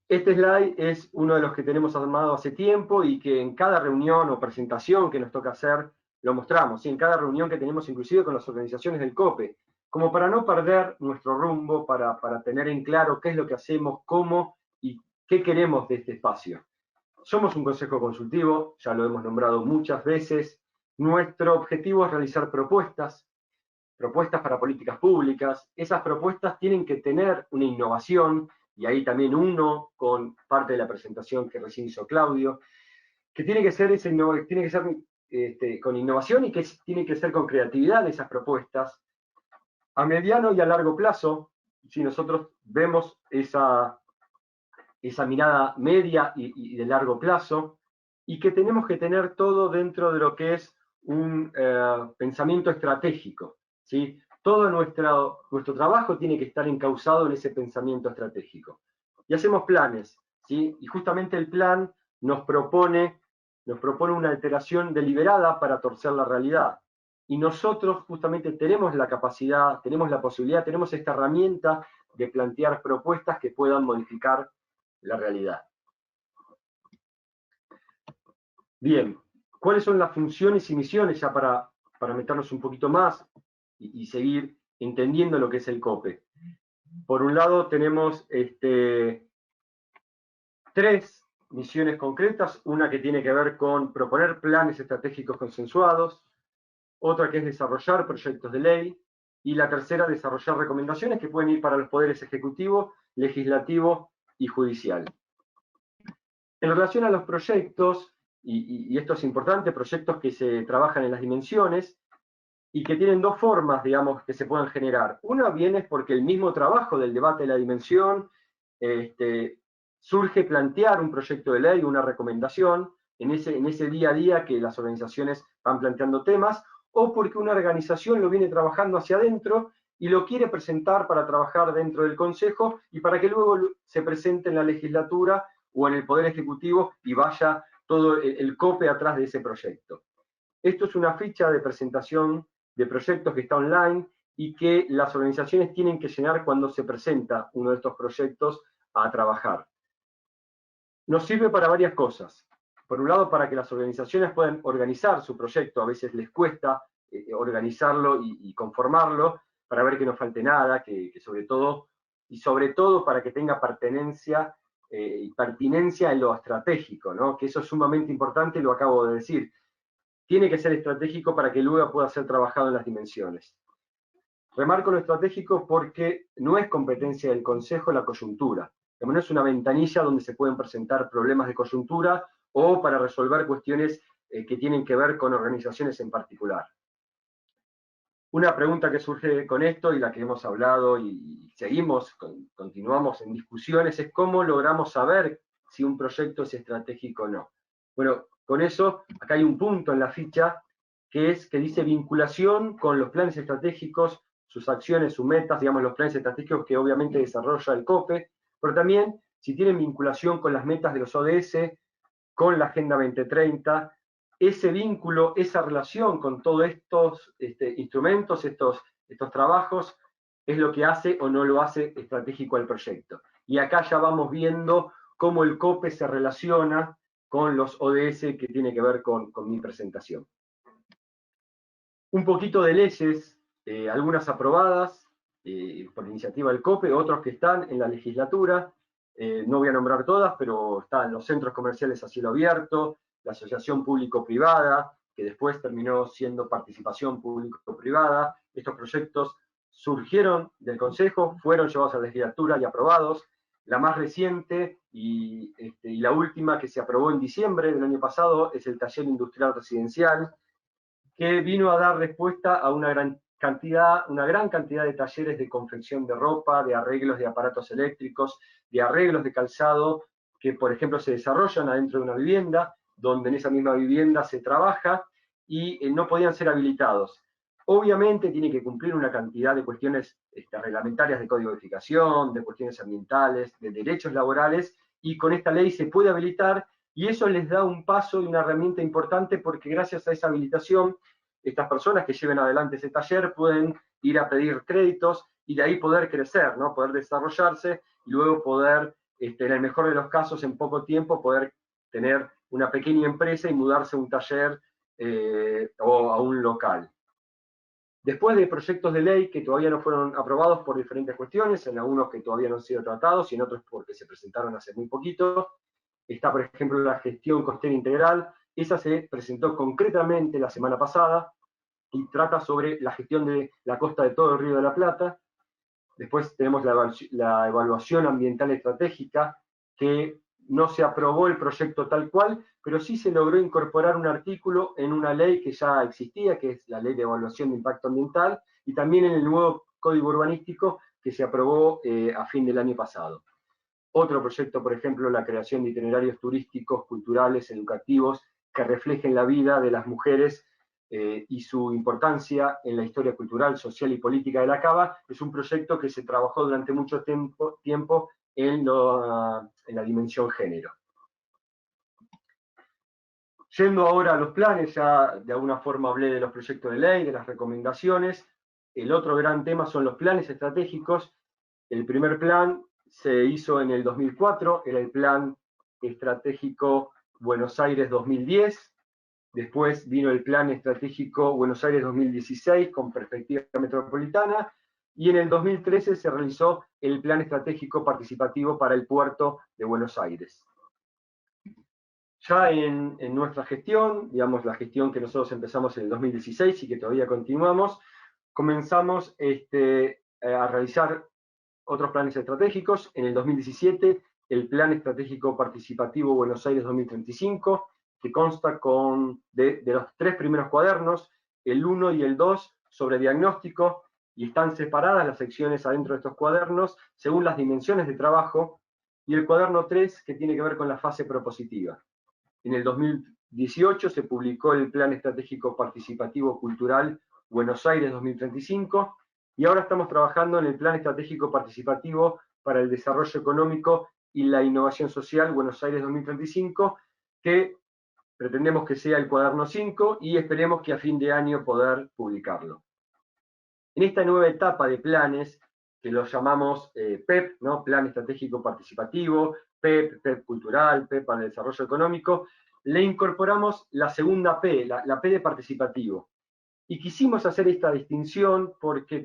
Este slide es uno de los que tenemos armado hace tiempo y que en cada reunión o presentación que nos toca hacer, lo mostramos, ¿sí? En cada reunión que tenemos inclusive con las organizaciones del COPE, como para no perder nuestro rumbo, para tener en claro qué es lo que hacemos, cómo y qué queremos de este espacio. Somos un consejo consultivo, ya lo hemos nombrado muchas veces. Nuestro objetivo es realizar propuestas para políticas públicas. Esas propuestas tienen que tener una innovación, y ahí también uno con parte de la presentación que recién hizo Claudio, que tiene que ser con innovación y que tiene que ser con creatividad esas propuestas. A mediano y a largo plazo, si nosotros vemos esa mirada media y de largo plazo, y que tenemos que tener todo dentro de lo que es un pensamiento estratégico, ¿sí? Todo nuestro trabajo tiene que estar encauzado en ese pensamiento estratégico. Y hacemos planes, ¿sí? Y justamente el plan nos propone una alteración deliberada para torcer la realidad. Y nosotros justamente tenemos la capacidad, tenemos la posibilidad, tenemos esta herramienta de plantear propuestas que puedan modificar la realidad. Bien, ¿cuáles son las funciones y misiones ya para meternos un poquito más y seguir entendiendo lo que es el COPE? Por un lado tenemos 3 misiones concretas, una que tiene que ver con proponer planes estratégicos consensuados, otra que es desarrollar proyectos de ley, y la tercera, desarrollar recomendaciones que pueden ir para los poderes ejecutivo, legislativo y judicial. En relación a los proyectos, y esto es importante, proyectos que se trabajan en las dimensiones y que tienen 2 formas, digamos, que se pueden generar. Una bien es porque el mismo trabajo del debate de la dimensión surge plantear un proyecto de ley, una recomendación, en ese día a día que las organizaciones van planteando temas, o porque una organización lo viene trabajando hacia adentro y lo quiere presentar para trabajar dentro del Consejo y para que luego se presente en la legislatura o en el Poder Ejecutivo y vaya todo el COPE atrás de ese proyecto. Esto es una ficha de presentación de proyectos que está online y que las organizaciones tienen que llenar cuando se presenta uno de estos proyectos a trabajar. Nos sirve para varias cosas. Por un lado, para que las organizaciones puedan organizar su proyecto, a veces les cuesta organizarlo y conformarlo, para ver que no falte nada, que sobre todo para que tenga pertenencia y pertinencia en lo estratégico, ¿no? Que eso es sumamente importante, lo acabo de decir. Tiene que ser estratégico para que luego pueda ser trabajado en las dimensiones. Remarco lo estratégico porque no es competencia del Consejo la coyuntura. No es una ventanilla donde se pueden presentar problemas de coyuntura o para resolver cuestiones que tienen que ver con organizaciones en particular. Una pregunta que surge con esto y la que hemos hablado y continuamos en discusiones es cómo logramos saber si un proyecto es estratégico o no. Bueno, con eso, acá hay un punto en la ficha que dice vinculación con los planes estratégicos, sus acciones, sus metas, digamos los planes estratégicos que obviamente desarrolla el COPE, pero también si tienen vinculación con las metas de los ODS, con la Agenda 2030, ese vínculo, esa relación con todos estos instrumentos, estos trabajos, es lo que hace o no lo hace estratégico al proyecto. Y acá ya vamos viendo cómo el COPE se relaciona con los ODS que tiene que ver con mi presentación. Un poquito de leyes, algunas aprobadas por iniciativa del COPE, otros que están en la legislatura. No voy a nombrar todas, pero están los centros comerciales a cielo abierto, la asociación público-privada, que después terminó siendo participación público-privada. Estos proyectos surgieron del Consejo, fueron llevados a la legislatura y aprobados. La más reciente y la última que se aprobó en diciembre del año pasado es el taller industrial residencial, que vino a dar respuesta a una gran cantidad de talleres de confección de ropa, de arreglos de aparatos eléctricos, de arreglos de calzado, que por ejemplo se desarrollan adentro de una vivienda, donde en esa misma vivienda se trabaja y no podían ser habilitados. Obviamente tiene que cumplir una cantidad de cuestiones reglamentarias de codificación, de cuestiones ambientales, de derechos laborales, y con esta ley se puede habilitar, y eso les da un paso y una herramienta importante, porque gracias a esa habilitación, estas personas que lleven adelante ese taller pueden ir a pedir créditos y de ahí poder crecer, ¿no? Poder desarrollarse y luego poder, en el mejor de los casos, en poco tiempo, poder tener una pequeña empresa y mudarse a un taller o a un local. Después de proyectos de ley que todavía no fueron aprobados por diferentes cuestiones, en algunos que todavía no han sido tratados y en otros porque se presentaron hace muy poquito, está, por ejemplo, la gestión costera integral. Esa se presentó concretamente la semana pasada y trata sobre la gestión de la costa de todo el Río de la Plata. Después tenemos la evaluación ambiental estratégica, que no se aprobó el proyecto tal cual, pero sí se logró incorporar un artículo en una ley que ya existía, que es la Ley de Evaluación de Impacto Ambiental, y también en el nuevo Código Urbanístico que se aprobó a fin del año pasado. Otro proyecto, por ejemplo, la creación de itinerarios turísticos, culturales, educativos, que reflejen la vida de las mujeres y su importancia en la historia cultural, social y política de la Cava. Es un proyecto que se trabajó durante mucho tiempo en la dimensión género. Yendo ahora a los planes, ya de alguna forma hablé de los proyectos de ley, de las recomendaciones. El otro gran tema son los planes estratégicos. El primer plan se hizo en el 2004, era el Plan Estratégico Buenos Aires 2010. Después vino el Plan Estratégico Buenos Aires 2016 con perspectiva metropolitana, y en el 2013 se realizó el Plan Estratégico Participativo para el Puerto de Buenos Aires. Ya en nuestra gestión, digamos la gestión que nosotros empezamos en el 2016 y que todavía continuamos, comenzamos a realizar otros planes estratégicos. En el 2017, el Plan Estratégico Participativo Buenos Aires 2035, que consta de los 3 primeros cuadernos, el 1 y el 2 sobre diagnóstico, y están separadas las secciones adentro de estos cuadernos según las dimensiones de trabajo, y el cuaderno 3, que tiene que ver con la fase propositiva. En el 2018 se publicó el Plan Estratégico Participativo Cultural Buenos Aires 2035, y ahora estamos trabajando en el Plan Estratégico Participativo para el Desarrollo Económico y la Innovación Social Buenos Aires 2035, que pretendemos que sea el cuaderno 5 y esperemos que a fin de año poder publicarlo. En esta nueva etapa de planes, que los llamamos PEP, ¿no? Plan Estratégico Participativo, PEP, PEP Cultural, PEP para el Desarrollo Económico, le incorporamos la segunda P, la P de participativo. Y quisimos hacer esta distinción porque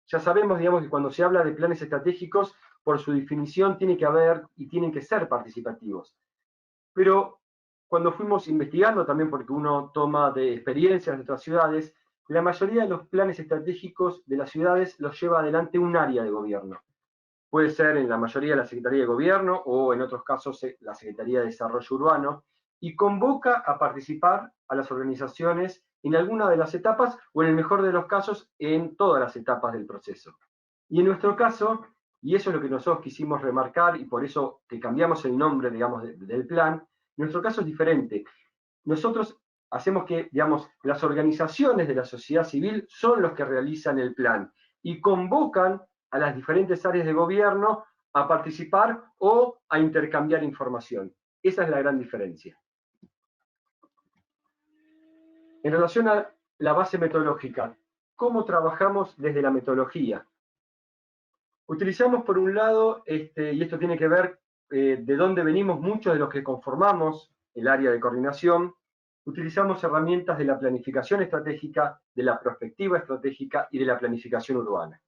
ya sabemos, digamos, que cuando se habla de planes estratégicos, por su definición tiene que haber y tienen que ser participativos. Pero cuando fuimos investigando, también porque uno toma de experiencias de otras ciudades, la mayoría de los planes estratégicos de las ciudades los lleva adelante un área de gobierno. Puede ser en la mayoría de la Secretaría de Gobierno o en otros casos la Secretaría de Desarrollo Urbano, y convoca a participar a las organizaciones en alguna de las etapas o en el mejor de los casos en todas las etapas del proceso. Y en nuestro caso, y eso es lo que nosotros quisimos remarcar y por eso que cambiamos el nombre, digamos, del plan, nuestro caso es diferente. Nosotros hacemos que, digamos, las organizaciones de la sociedad civil son los que realizan el plan y convocan a las diferentes áreas de gobierno a participar o a intercambiar información. Esa es la gran diferencia. En relación a la base metodológica, ¿cómo trabajamos desde la metodología? Utilizamos por un lado, y esto tiene que ver de dónde venimos muchos de los que conformamos el área de coordinación, utilizamos herramientas de la planificación estratégica, de la prospectiva estratégica y de la planificación urbana.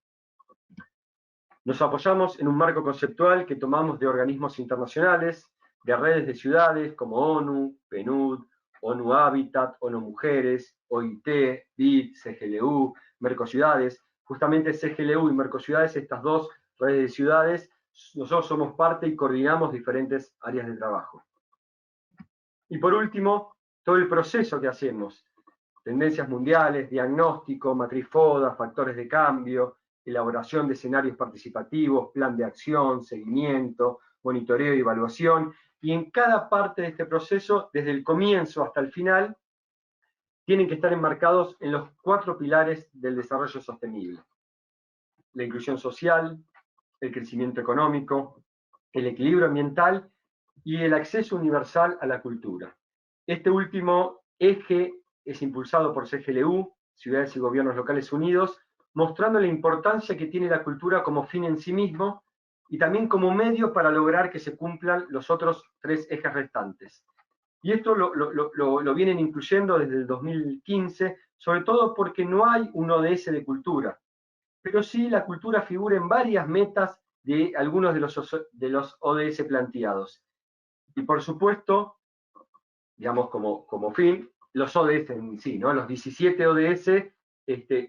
Nos apoyamos en un marco conceptual que tomamos de organismos internacionales, de redes de ciudades como ONU, PNUD, ONU Habitat, ONU Mujeres, OIT, BID, CGLU, Mercociudades. Justamente CGLU y Mercociudades, estas dos redes de ciudades, nosotros somos parte y coordinamos diferentes áreas de trabajo. Y por último, todo el proceso que hacemos, tendencias mundiales, diagnóstico, matriz FODA, factores de cambio, elaboración de escenarios participativos, plan de acción, seguimiento, monitoreo y evaluación, y en cada parte de este proceso, desde el comienzo hasta el final, tienen que estar enmarcados en los 4 pilares del desarrollo sostenible: la inclusión social, el crecimiento económico, el equilibrio ambiental y el acceso universal a la cultura. Este último eje es impulsado por CGLU, Ciudades y Gobiernos Locales Unidos, mostrando la importancia que tiene la cultura como fin en sí mismo y también como medio para lograr que se cumplan los otros 3 ejes restantes. Y esto lo vienen incluyendo desde el 2015, sobre todo porque no hay un ODS de cultura, pero sí la cultura figura en varias metas de algunos de los ODS planteados. Y por supuesto, digamos como fin, los ODS en sí, ¿no? Los 17 ODS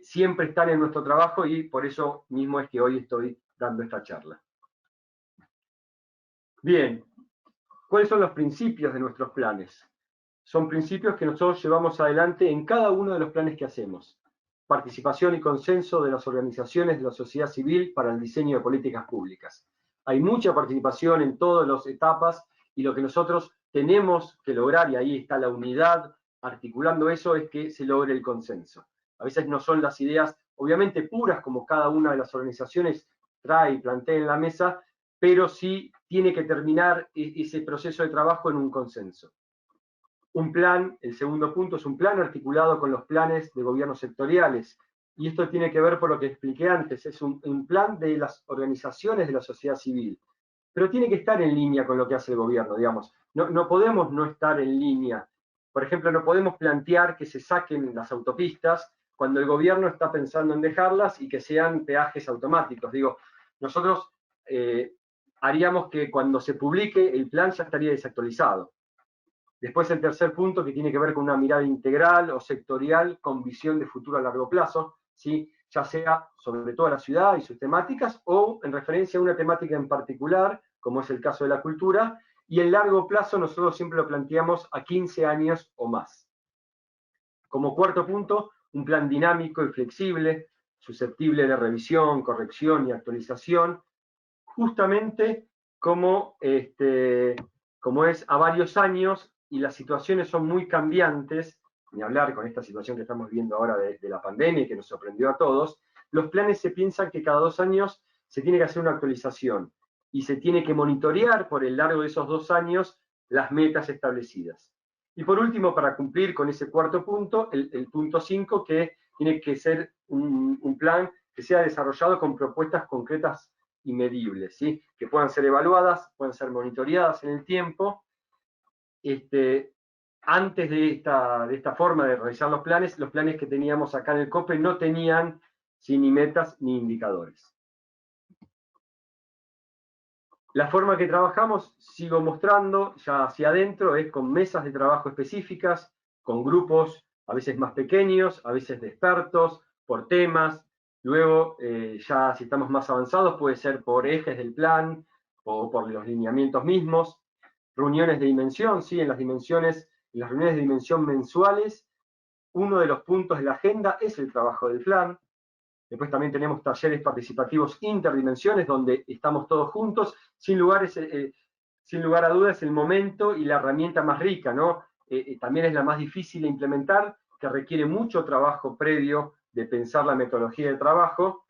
siempre están en nuestro trabajo y por eso mismo es que hoy estoy dando esta charla. Bien, ¿cuáles son los principios de nuestros planes? Son principios que nosotros llevamos adelante en cada uno de los planes que hacemos. Participación y consenso de las organizaciones de la sociedad civil para el diseño de políticas públicas. Hay mucha participación en todas las etapas y lo que nosotros tenemos que lograr, y ahí está la unidad articulando eso, es que se logre el consenso. A veces no son las ideas, obviamente puras, como cada una de las organizaciones trae y plantea en la mesa, pero sí tiene que terminar ese proceso de trabajo en un consenso. Un plan, el segundo punto, es un plan articulado con los planes de gobiernos sectoriales. Y esto tiene que ver por lo que expliqué antes, es un plan de las organizaciones de la sociedad civil. Pero tiene que estar en línea con lo que hace el gobierno, digamos. No podemos no estar en línea. Por ejemplo, no podemos plantear que se saquen las autopistas cuando el gobierno está pensando en dejarlas y que sean peajes automáticos. Digo, nosotros haríamos que cuando se publique el plan ya estaría desactualizado. Después el tercer punto, que tiene que ver con una mirada integral o sectorial con visión de futuro a largo plazo, ¿sí? Ya sea sobre toda la ciudad y sus temáticas o en referencia a una temática en particular, como es el caso de la cultura, y en largo plazo nosotros siempre lo planteamos a 15 años o más. Como cuarto punto, un plan dinámico y flexible, susceptible de revisión, corrección y actualización, justamente como es a varios años y las situaciones son muy cambiantes, ni hablar con esta situación que estamos viviendo ahora de la pandemia y que nos sorprendió a todos, los planes se piensan que cada 2 años se tiene que hacer una actualización y se tiene que monitorear por el largo de esos 2 años las metas establecidas. Y por último, para cumplir con ese cuarto punto, el punto 5, que tiene que ser un plan que sea desarrollado con propuestas concretas y medibles, ¿sí? Que puedan ser evaluadas, puedan ser monitoreadas en el tiempo. Antes de esta forma de realizar los planes que teníamos acá en el COPE no tenían ni metas ni indicadores. La forma que trabajamos, sigo mostrando ya hacia adentro, es con mesas de trabajo específicas, con grupos a veces más pequeños, a veces de expertos, por temas. Luego, ya si estamos más avanzados, puede ser por ejes del plan o por los lineamientos mismos. Reuniones de dimensión, sí, en las reuniones de dimensión mensuales, uno de los puntos de la agenda es el trabajo del plan. Después también tenemos talleres participativos interdimensiones, donde estamos todos juntos. Sin lugar a dudas, el momento y la herramienta más rica, ¿no? También es la más difícil de implementar, que requiere mucho trabajo previo de pensar la metodología de trabajo.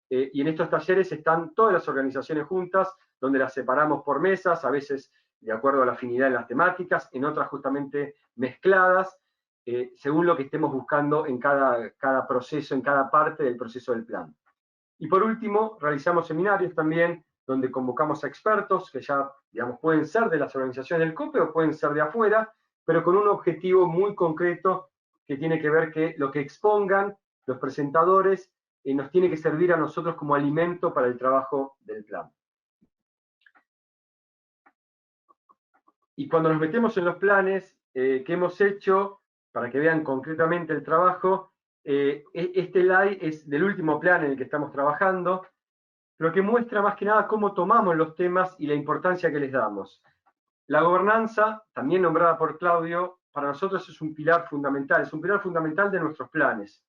Y en estos talleres están todas las organizaciones juntas, donde las separamos por mesas, a veces de acuerdo a la afinidad en las temáticas, en otras justamente mezcladas, según lo que estemos buscando en cada proceso, en cada parte del proceso del plan. Y por último, realizamos seminarios también donde convocamos a expertos que ya, digamos, pueden ser de las organizaciones del COPE o pueden ser de afuera, pero con un objetivo muy concreto que tiene que ver que lo que expongan los presentadores nos tiene que servir a nosotros como alimento para el trabajo del plan. Y cuando nos metemos en los planes que hemos hecho, para que vean concretamente el trabajo, este slide es del último plan en el que estamos trabajando, lo que muestra más que nada cómo tomamos los temas y la importancia que les damos. La gobernanza, también nombrada por Claudio, para nosotros es un pilar fundamental de nuestros planes.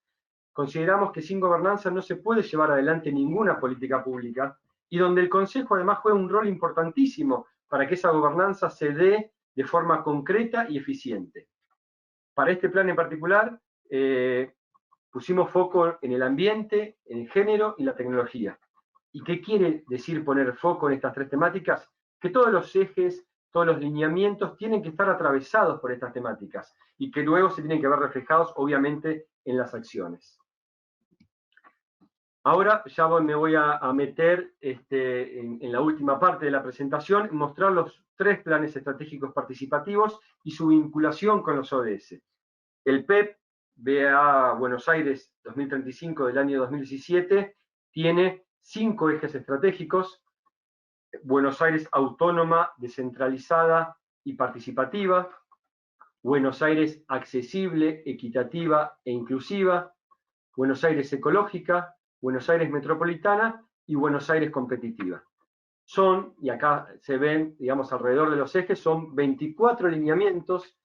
Consideramos que sin gobernanza no se puede llevar adelante ninguna política pública, y donde el Consejo además juega un rol importantísimo para que esa gobernanza se dé de forma concreta y eficiente. Para este plan en particular, pusimos foco en el ambiente, en el género y la tecnología. ¿Y qué quiere decir poner foco en estas tres temáticas? Que todos los ejes, todos los lineamientos tienen que estar atravesados por estas temáticas y que luego se tienen que ver reflejados, obviamente, en las acciones. Ahora ya me voy a meter en la última parte de la presentación, mostrar los tres planes estratégicos participativos y su vinculación con los ODS. El PEP, BA Buenos Aires 2035 del año 2017, tiene 5 ejes estratégicos: Buenos Aires autónoma, descentralizada y participativa; Buenos Aires accesible, equitativa e inclusiva; Buenos Aires ecológica; Buenos Aires metropolitana y Buenos Aires competitiva. Son, y acá se ven, digamos, alrededor de los ejes, son 24 lineamientos,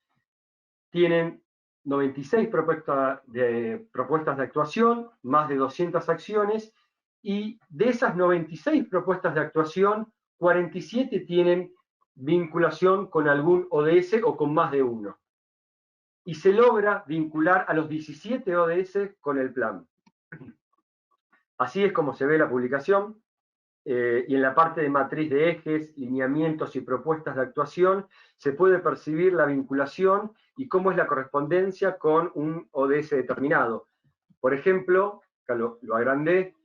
tienen 96 propuestas de actuación, más de 200 acciones, y de esas 96 propuestas de actuación, 47 tienen vinculación con algún ODS o con más de uno. Y se logra vincular a los 17 ODS con el plan. Así es como se ve la publicación, y en la parte de matriz de ejes, lineamientos y propuestas de actuación se puede percibir la vinculación y cómo es la correspondencia con un ODS determinado. Por ejemplo, acá lo agrandé,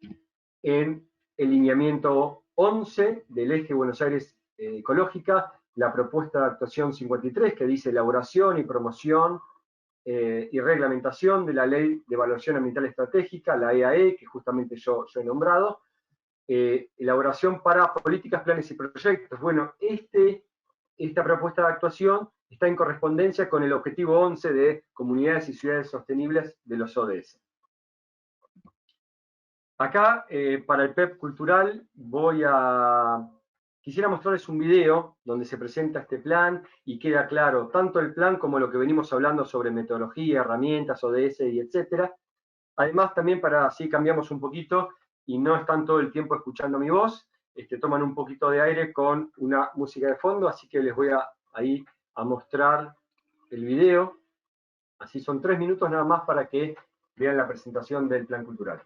en el lineamiento 11 del eje Buenos Aires ecológica, la propuesta de actuación 53, que dice elaboración y promoción y reglamentación de la Ley de Evaluación Ambiental Estratégica, la EAE, que justamente yo he nombrado, elaboración para políticas, planes y proyectos. Bueno, esta propuesta de actuación está en correspondencia con el objetivo 11 de comunidades y ciudades sostenibles de los ODS. Acá, para el PEP cultural, quisiera mostrarles un video donde se presenta este plan y queda claro tanto el plan como lo que venimos hablando sobre metodología, herramientas, ODS y etcétera. Además, también para así cambiamos un poquito y no están todo el tiempo escuchando mi voz, toman un poquito de aire con una música de fondo, así que les voy ahí a mostrar el video. Así son 3 minutos nada más para que vean la presentación del plan cultural.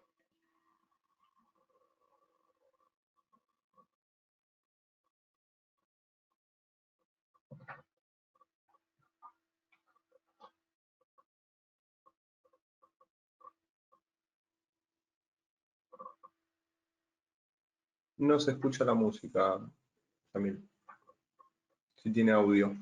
No se escucha la música, Camil. Si tiene audio.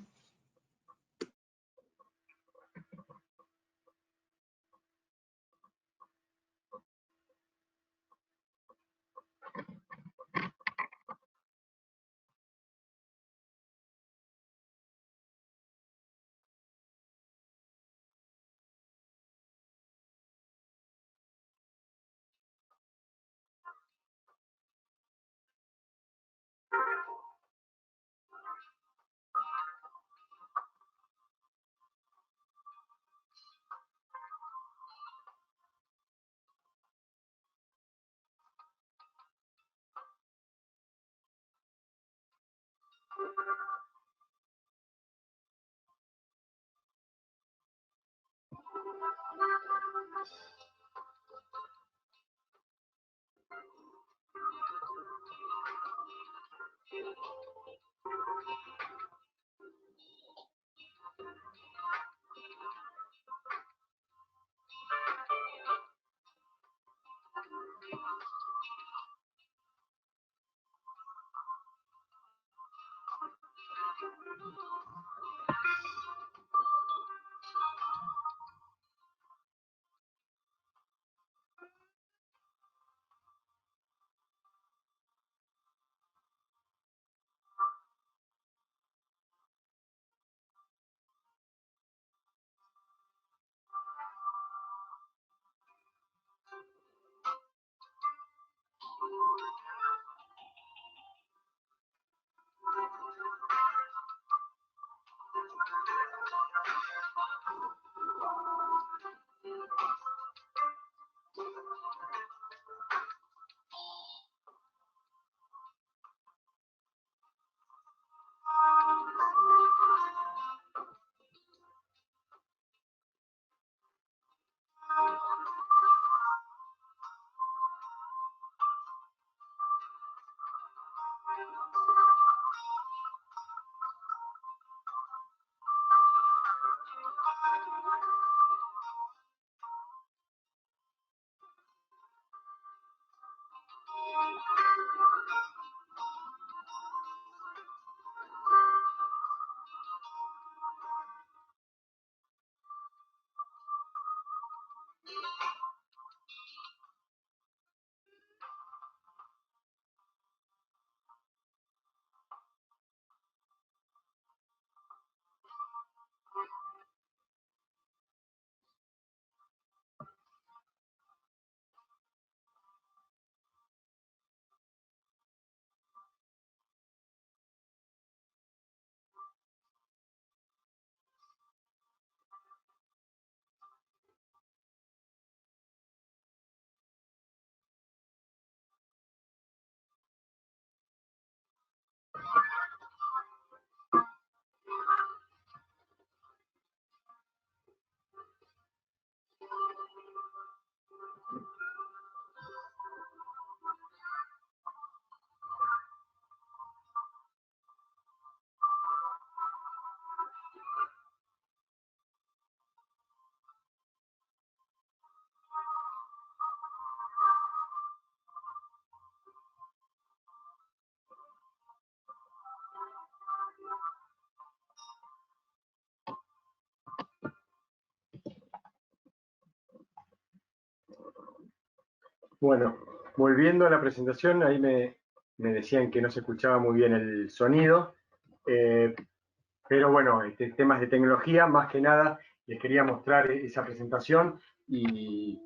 Bueno, volviendo a la presentación, ahí me decían que no se escuchaba muy bien el sonido, pero bueno, temas de tecnología, más que nada, les quería mostrar esa presentación, y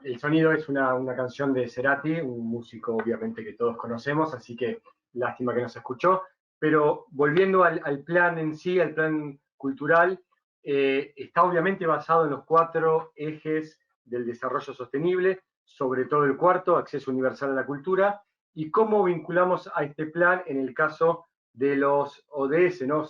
el sonido es una canción de Cerati, un músico obviamente que todos conocemos, así que lástima que no se escuchó, pero volviendo al plan en sí, al plan cultural, está obviamente basado en los 4 ejes del desarrollo sostenible, sobre todo el cuarto, acceso universal a la cultura, y cómo vinculamos a este plan en el caso de los ODS, ¿no?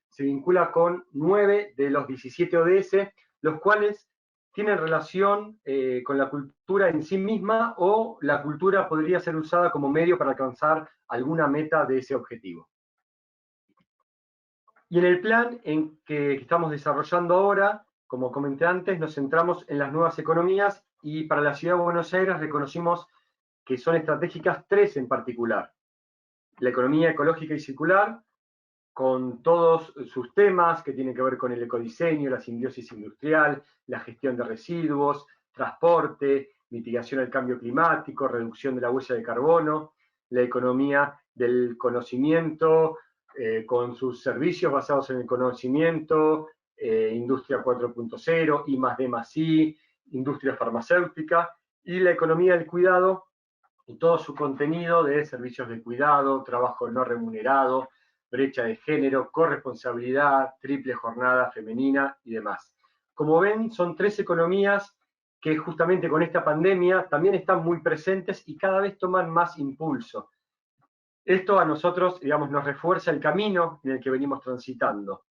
Se vincula con 9 de los 17 ODS, los cuales tienen relación con la cultura en sí misma, o la cultura podría ser usada como medio para alcanzar alguna meta de ese objetivo. Y en el plan que estamos desarrollando ahora, como comenté antes, nos centramos en las nuevas economías, y para la Ciudad de Buenos Aires reconocimos que son estratégicas 3 en particular. La economía ecológica y circular, con todos sus temas que tienen que ver con el ecodiseño, la simbiosis industrial, la gestión de residuos, transporte, mitigación del cambio climático, reducción de la huella de carbono, la economía del conocimiento, con sus servicios basados en el conocimiento, industria 4.0, I+D+I, industria farmacéutica, y la economía del cuidado y todo su contenido de servicios de cuidado, trabajo no remunerado, brecha de género, corresponsabilidad, triple jornada femenina y demás. Como ven, son 3 economías que justamente con esta pandemia también están muy presentes y cada vez toman más impulso. Esto a nosotros, digamos, nos refuerza el camino en el que venimos transitando.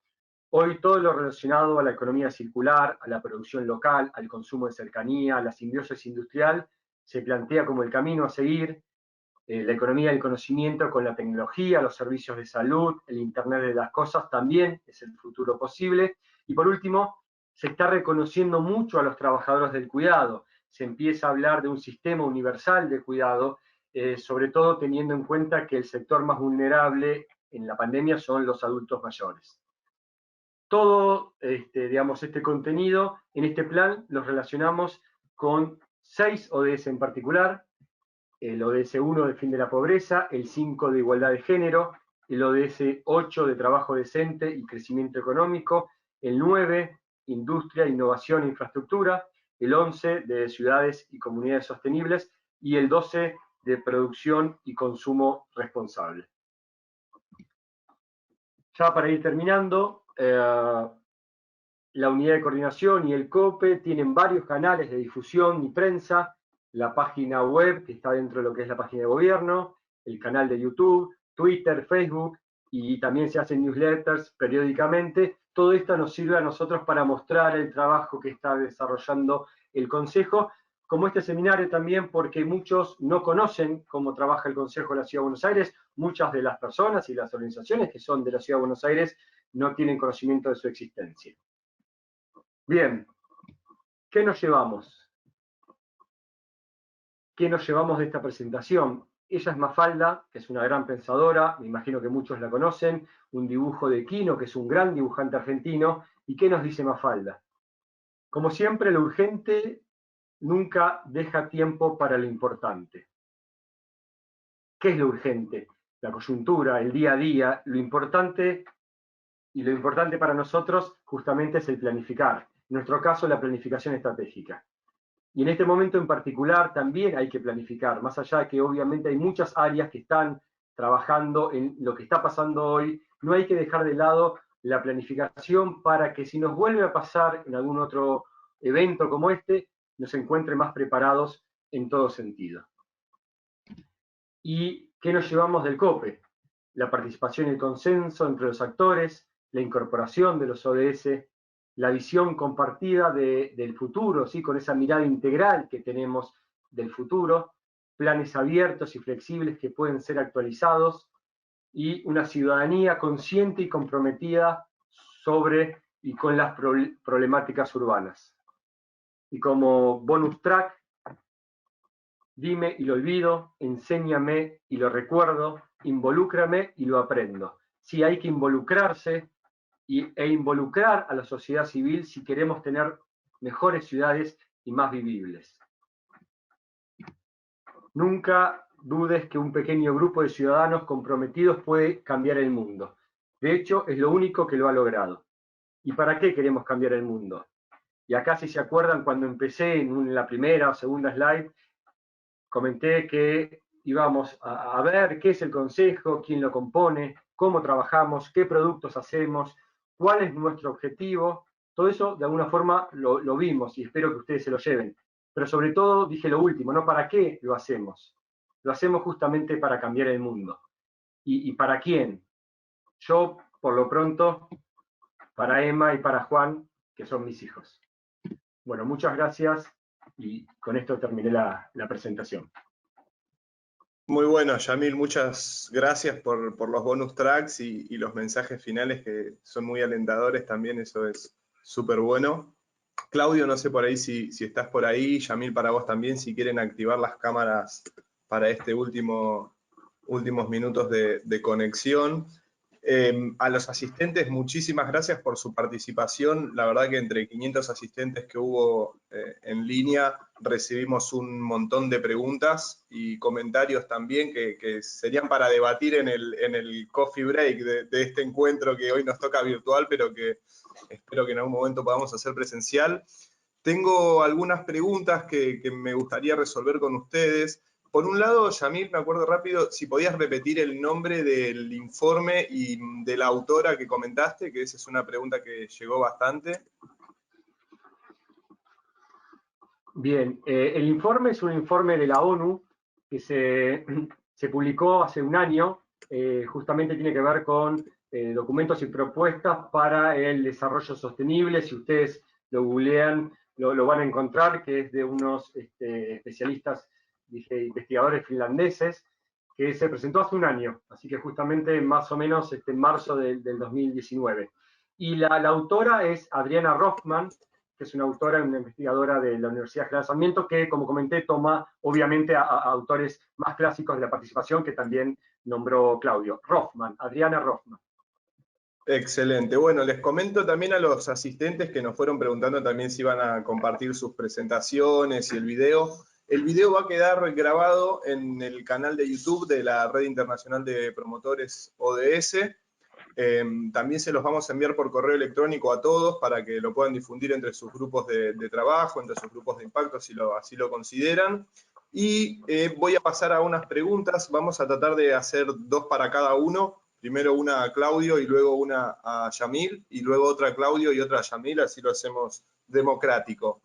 Hoy todo lo relacionado a la economía circular, a la producción local, al consumo de cercanía, a la simbiosis industrial, se plantea como el camino a seguir. La economía del conocimiento con la tecnología, los servicios de salud, el Internet de las cosas también es el futuro posible. Y por último, se está reconociendo mucho a los trabajadores del cuidado. Se empieza a hablar de un sistema universal de cuidado, sobre todo teniendo en cuenta que el sector más vulnerable en la pandemia son los adultos mayores. Todo digamos, este contenido en este plan los relacionamos con 6 ODS en particular: el ODS 1 de fin de la pobreza, el 5 de igualdad de género, el ODS 8 de trabajo decente y crecimiento económico, el 9, industria, innovación e infraestructura, el 11 de ciudades y comunidades sostenibles, y el 12 de producción y consumo responsable. Ya para ir terminando, la unidad de coordinación y el COPE tienen varios canales de difusión y prensa: la página web, que está dentro de lo que es la página de gobierno, el canal de YouTube, Twitter, Facebook, y también se hacen newsletters periódicamente, todo esto nos sirve a nosotros para mostrar el trabajo que está desarrollando el Consejo, como este seminario también, porque muchos no conocen cómo trabaja el Consejo de la Ciudad de Buenos Aires. Muchas de las personas y las organizaciones que son de la Ciudad de Buenos Aires no tienen conocimiento de su existencia. Bien, ¿qué nos llevamos? ¿Qué nos llevamos de esta presentación? Ella es Mafalda, que es una gran pensadora, me imagino que muchos la conocen, un dibujo de Quino, que es un gran dibujante argentino. ¿Y qué nos dice Mafalda? Como siempre, lo urgente nunca deja tiempo para lo importante. ¿Qué es lo urgente? La coyuntura, el día a día, lo importante, y lo importante para nosotros justamente es el planificar. En nuestro caso, la planificación estratégica. Y en este momento en particular también hay que planificar, más allá de que obviamente hay muchas áreas que están trabajando en lo que está pasando hoy, no hay que dejar de lado la planificación para que si nos vuelve a pasar en algún otro evento como este, nos encuentre más preparados en todo sentido. ¿Y qué nos llevamos del COPE? La participación y el consenso entre los actores, la incorporación de los ODS, la visión compartida del futuro, ¿sí? Con esa mirada integral que tenemos del futuro, planes abiertos y flexibles que pueden ser actualizados, y una ciudadanía consciente y comprometida sobre y con las problemáticas urbanas. Y como bonus track, dime y lo olvido, enséñame y lo recuerdo, involúcrame y lo aprendo. Sí, hay que involucrarse e involucrar a la sociedad civil si queremos tener mejores ciudades y más vivibles. Nunca dudes que un pequeño grupo de ciudadanos comprometidos puede cambiar el mundo. De hecho, es lo único que lo ha logrado. ¿Y para qué queremos cambiar el mundo? Y acá, si se acuerdan, cuando empecé en la primera o segunda slide, comenté que íbamos a ver qué es el Consejo, quién lo compone, cómo trabajamos, qué productos hacemos, cuál es nuestro objetivo. Todo eso, de alguna forma, lo vimos y espero que ustedes se lo lleven. Pero sobre todo, dije lo último, ¿no? ¿Para qué lo hacemos? Lo hacemos justamente para cambiar el mundo. ¿Y para quién? Yo, por lo pronto, para Emma y para Juan, que son mis hijos. Bueno, muchas gracias y con esto terminé la presentación. Muy bueno, Yamil, muchas gracias por los bonus tracks y los mensajes finales que son muy alentadores también, eso es súper bueno. Claudio, no sé por ahí si estás por ahí, Yamil para vos también, si quieren activar las cámaras para este últimos minutos de conexión. A los asistentes, muchísimas gracias por su participación. La verdad que entre 500 asistentes que hubo en línea, recibimos un montón de preguntas y comentarios también que serían para debatir en el coffee break de este encuentro que hoy nos toca virtual, pero que espero que en algún momento podamos hacer presencial. Tengo algunas preguntas que me gustaría resolver con ustedes. Por un lado, Yamil, me acuerdo rápido, si podías repetir el nombre del informe y de la autora que comentaste, que esa es una pregunta que llegó bastante. Bien, el informe es un informe de la ONU que se publicó hace un año, justamente tiene que ver con documentos y propuestas para el desarrollo sostenible. Si ustedes lo googlean, lo van a encontrar, que es de unos especialistas, dije, investigadores finlandeses, que se presentó hace un año, así que justamente más o menos en marzo del 2019. Y la autora es Adriana Roffman, que es una autora, una investigadora de la Universidad General Sarmiento, que, como comenté, toma obviamente a autores más clásicos de la participación, que también nombró Claudio. Roffman, Adriana Roffman. Excelente. Bueno, les comento también a los asistentes que nos fueron preguntando también si iban a compartir sus presentaciones y el video. El video va a quedar grabado en el canal de YouTube de la Red Internacional de Promotores ODS. También se los vamos a enviar por correo electrónico a todos para que lo puedan difundir entre sus grupos de trabajo, entre sus grupos de impacto, si así lo consideran. Y voy a pasar a unas preguntas. Vamos a tratar de hacer 2 para cada uno. Primero una a Claudio y luego una a Yamil, y luego otra a Claudio y otra a Yamil, así lo hacemos democrático.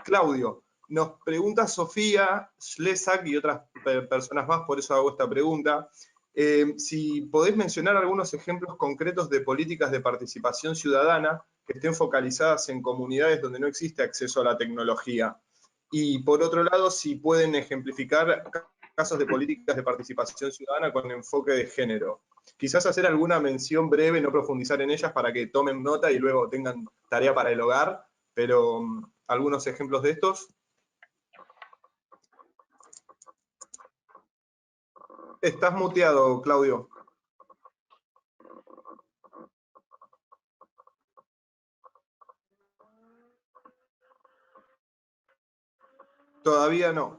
Claudio, nos pregunta Sofía Schlesak y otras personas más, por eso hago esta pregunta. Si podés mencionar algunos ejemplos concretos de políticas de participación ciudadana que estén focalizadas en comunidades donde no existe acceso a la tecnología. Y por otro lado, si pueden ejemplificar casos de políticas de participación ciudadana con enfoque de género. Quizás hacer alguna mención breve, no profundizar en ellas para que tomen nota y luego tengan tarea para el hogar, pero algunos ejemplos de estos. Estás muteado, Claudio. Todavía no.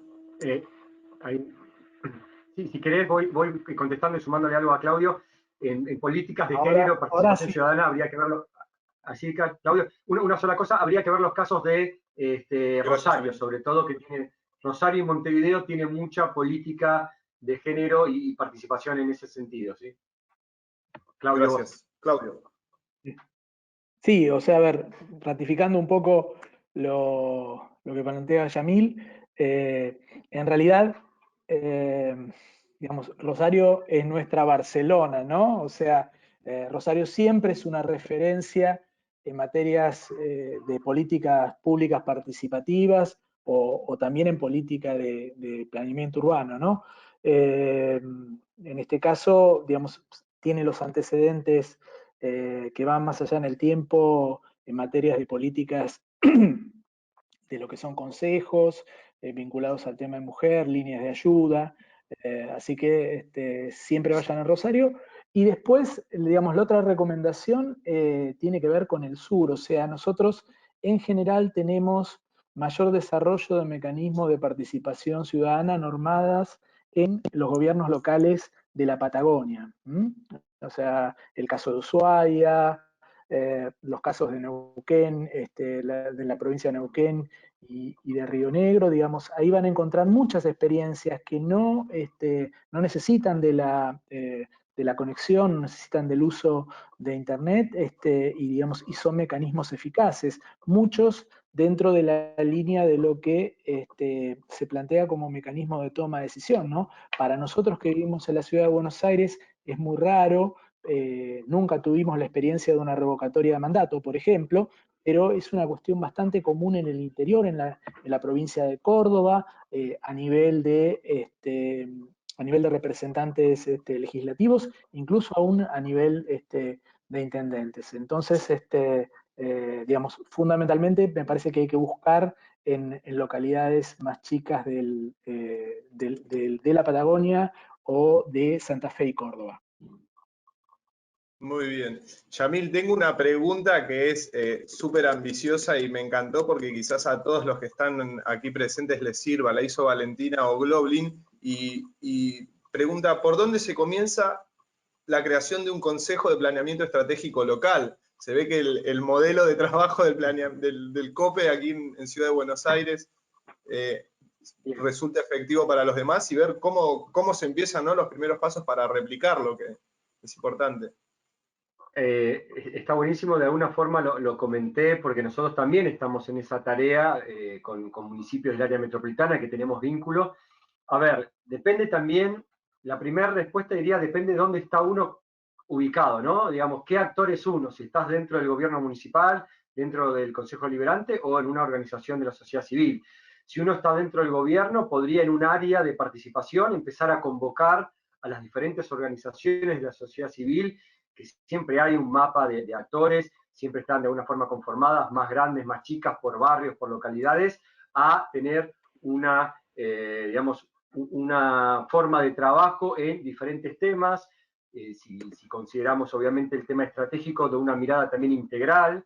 Sí, si querés voy contestando y sumándole algo a Claudio. En políticas de género, participación ciudadana, habría que verlo. Así que, Claudio, una sola cosa, habría que ver los casos de Rosario, sobre todo, que tiene Rosario y Montevideo tiene mucha política de género y participación en ese sentido, ¿sí? Claudio. Gracias. Claudio. Sí, o sea, a ver, ratificando un poco lo que plantea Yamil, en realidad, digamos, Rosario es nuestra Barcelona, ¿no? O sea, Rosario siempre es una referencia en materias de políticas públicas participativas o también en política de planeamiento urbano, ¿no? En este caso, digamos, tiene los antecedentes que van más allá en el tiempo en materias de políticas de lo que son consejos vinculados al tema de mujer, líneas de ayuda, así que siempre vayan a Rosario. Y después, digamos, la otra recomendación tiene que ver con el sur, o sea, nosotros en general tenemos mayor desarrollo de mecanismos de participación ciudadana normadas en los gobiernos locales de la Patagonia. O sea, el caso de Ushuaia, los casos de Neuquén, de la provincia de Neuquén y de Río Negro, digamos, ahí van a encontrar muchas experiencias que no necesitan de la conexión, no necesitan del uso de Internet, y son mecanismos eficaces, muchos dentro de la línea de lo que se plantea como mecanismo de toma de decisión, ¿no? Para nosotros que vivimos en la ciudad de Buenos Aires es muy raro, nunca tuvimos la experiencia de una revocatoria de mandato, por ejemplo, pero es una cuestión bastante común en el interior, en la provincia de Córdoba, a nivel de representantes legislativos, incluso aún a nivel de intendentes. Entonces, digamos, fundamentalmente me parece que hay que buscar en localidades más chicas de la Patagonia o de Santa Fe y Córdoba. Muy bien. Yamil, tengo una pregunta que es súper ambiciosa y me encantó porque quizás a todos los que están aquí presentes les sirva. La hizo Valentina O'Globlin y pregunta, ¿por dónde se comienza la creación de un consejo de planeamiento estratégico local? Se ve que el modelo de trabajo del COPE aquí en Ciudad de Buenos Aires resulta efectivo para los demás y ver cómo se empiezan, ¿no?, los primeros pasos para replicarlo, que es importante. Está buenísimo, de alguna forma lo comenté porque nosotros también estamos en esa tarea con municipios del área metropolitana que tenemos vínculo. A ver, depende también, la primera respuesta diría, depende de dónde está uno ubicado, ¿no? Digamos, ¿qué actor es uno? Si estás dentro del gobierno municipal, dentro del Consejo Deliberante o en una organización de la sociedad civil. Si uno está dentro del gobierno, podría en un área de participación empezar a convocar a las diferentes organizaciones de la sociedad civil, que siempre hay un mapa de actores, siempre están de alguna forma conformadas, más grandes, más chicas, por barrios, por localidades, a tener una, digamos, una forma de trabajo en diferentes temas, si consideramos obviamente el tema estratégico de una mirada también integral.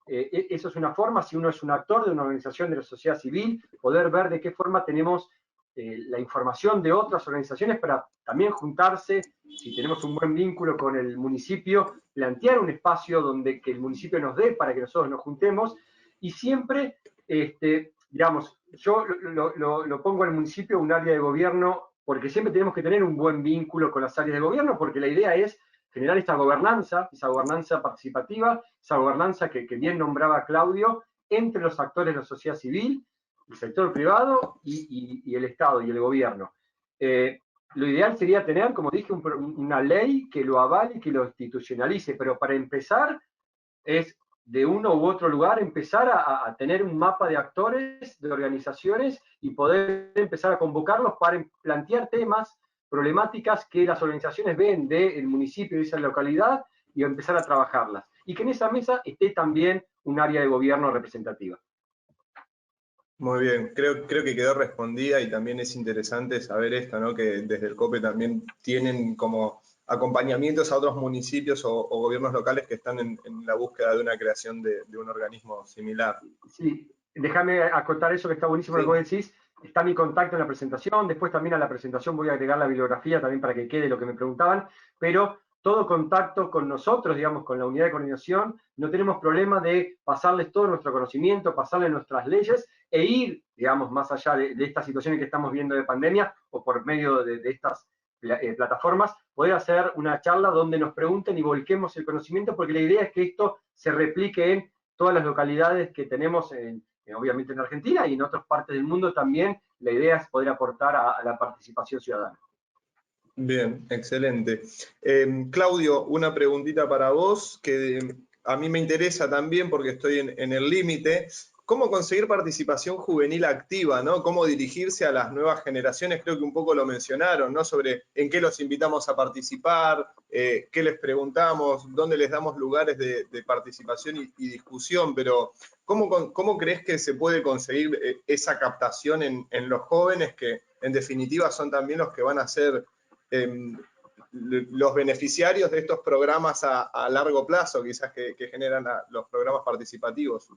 Eso es una forma, si uno es un actor de una organización de la sociedad civil, poder ver de qué forma tenemos la información de otras organizaciones para también juntarse, si tenemos un buen vínculo con el municipio, plantear un espacio donde que el municipio nos dé para que nosotros nos juntemos, y siempre, digamos, yo lo pongo al municipio un área de gobierno, porque siempre tenemos que tener un buen vínculo con las áreas de gobierno, porque la idea es generar esa gobernanza participativa, esa gobernanza que bien nombraba Claudio, entre los actores de la sociedad civil, el sector privado y el Estado y el gobierno. lo ideal sería tener, como dije, una ley que lo avale y que lo institucionalice, pero para empezar es de uno u otro lugar empezar a tener un mapa de actores, de organizaciones y poder empezar a convocarlos para plantear temas, problemáticas que las organizaciones ven del municipio, de esa localidad, y empezar a trabajarlas. Y que en esa mesa esté también un área de gobierno representativa. Muy bien, creo que quedó respondida y también es interesante saber esto, ¿no? Que desde el COPE también tienen como acompañamientos a otros municipios o gobiernos locales que están en la búsqueda de una creación de un organismo similar. Sí, déjame acotar eso que está buenísimo lo que vos decís. Está mi contacto en la presentación, después también a la presentación voy a agregar la bibliografía también para que quede lo que me preguntaban, pero todo contacto con nosotros, digamos, con la unidad de coordinación, no tenemos problema de pasarles todo nuestro conocimiento, pasarles nuestras leyes e ir, digamos, más allá de estas situaciones que estamos viendo de pandemia o por medio de estas plataformas, poder hacer una charla donde nos pregunten y volquemos el conocimiento, porque la idea es que esto se replique en todas las localidades que tenemos, obviamente en Argentina y en otras partes del mundo también. La idea es poder aportar a la participación ciudadana. Bien, excelente. Claudio, una preguntita para vos que a mí me interesa también porque estoy en el límite. ¿Cómo conseguir participación juvenil activa, ¿no? ¿Cómo dirigirse a las nuevas generaciones? Creo que un poco lo mencionaron, ¿no? Sobre en qué los invitamos a participar, qué les preguntamos, dónde les damos lugares de participación y discusión, pero ¿cómo crees que se puede conseguir esa captación en los jóvenes que en definitiva son también los que van a ser los beneficiarios de estos programas a largo plazo, quizás que generan los programas participativos?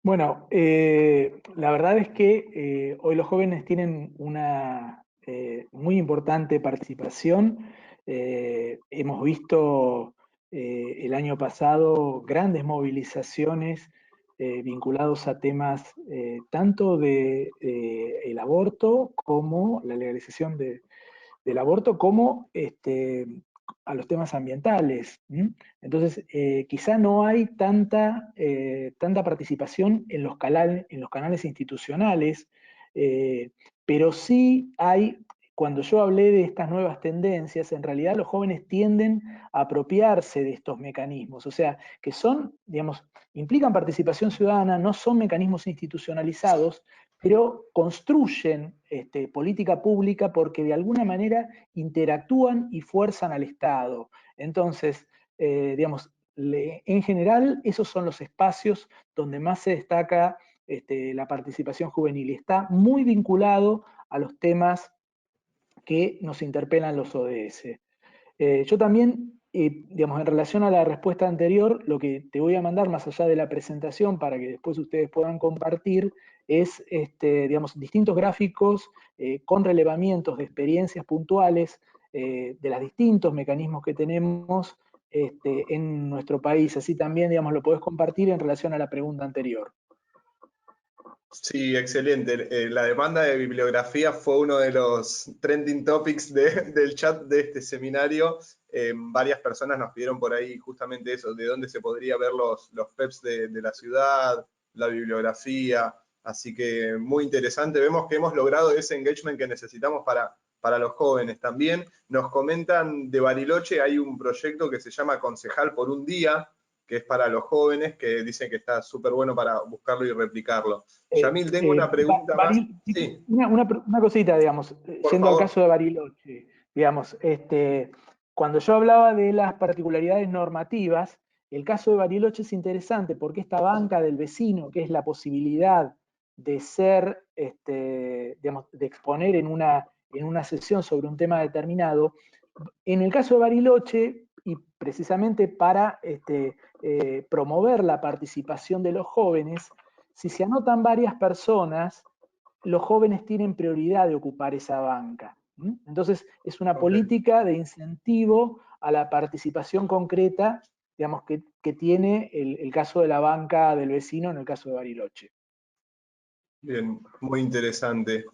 Bueno, la verdad es que hoy los jóvenes tienen una muy importante participación. Hemos visto el año pasado grandes movilizaciones vinculados a temas tanto de el aborto como la legalización del aborto, como a los temas ambientales. Entonces, quizá no hay tanta participación en los canales institucionales, pero sí hay, cuando yo hablé de estas nuevas tendencias, en realidad los jóvenes tienden a apropiarse de estos mecanismos, o sea, que son, digamos, implican participación ciudadana, no son mecanismos institucionalizados, pero construyen política pública porque de alguna manera interactúan y fuerzan al Estado. Entonces, digamos, en general, esos son los espacios donde más se destaca la participación juvenil y está muy vinculado a los temas que nos interpelan los ODS. Yo también, digamos, en relación a la respuesta anterior, lo que te voy a mandar más allá de la presentación para que después ustedes puedan compartir es, digamos, distintos gráficos con relevamientos de experiencias puntuales de los distintos mecanismos que tenemos en nuestro país. Así también, digamos, lo podés compartir en relación a la pregunta anterior. Sí, excelente. La demanda de bibliografía fue uno de los trending topics del chat de este seminario. Varias personas nos pidieron por ahí justamente eso, de dónde se podría ver los PEPs de la ciudad, la bibliografía. Así que muy interesante. Vemos que hemos logrado ese engagement que necesitamos para los jóvenes. También nos comentan de Bariloche, hay un proyecto que se llama Concejal por un Día, que es para los jóvenes, que dicen que está súper bueno para buscarlo y replicarlo. Yamil, tengo una pregunta más. Sí. Una cosita, digamos, yendo al caso de Bariloche, digamos, cuando yo hablaba de las particularidades normativas, el caso de Bariloche es interesante porque esta banca del vecino, que es la posibilidad de ser, digamos, de exponer en una sesión sobre un tema determinado, en el caso de Bariloche, y precisamente para promover la participación de los jóvenes, si se anotan varias personas, los jóvenes tienen prioridad de ocupar esa banca. Entonces, es una política de incentivo a la participación concreta, digamos, que tiene el caso de la banca del vecino en el caso de Bariloche. Bien, muy interesante.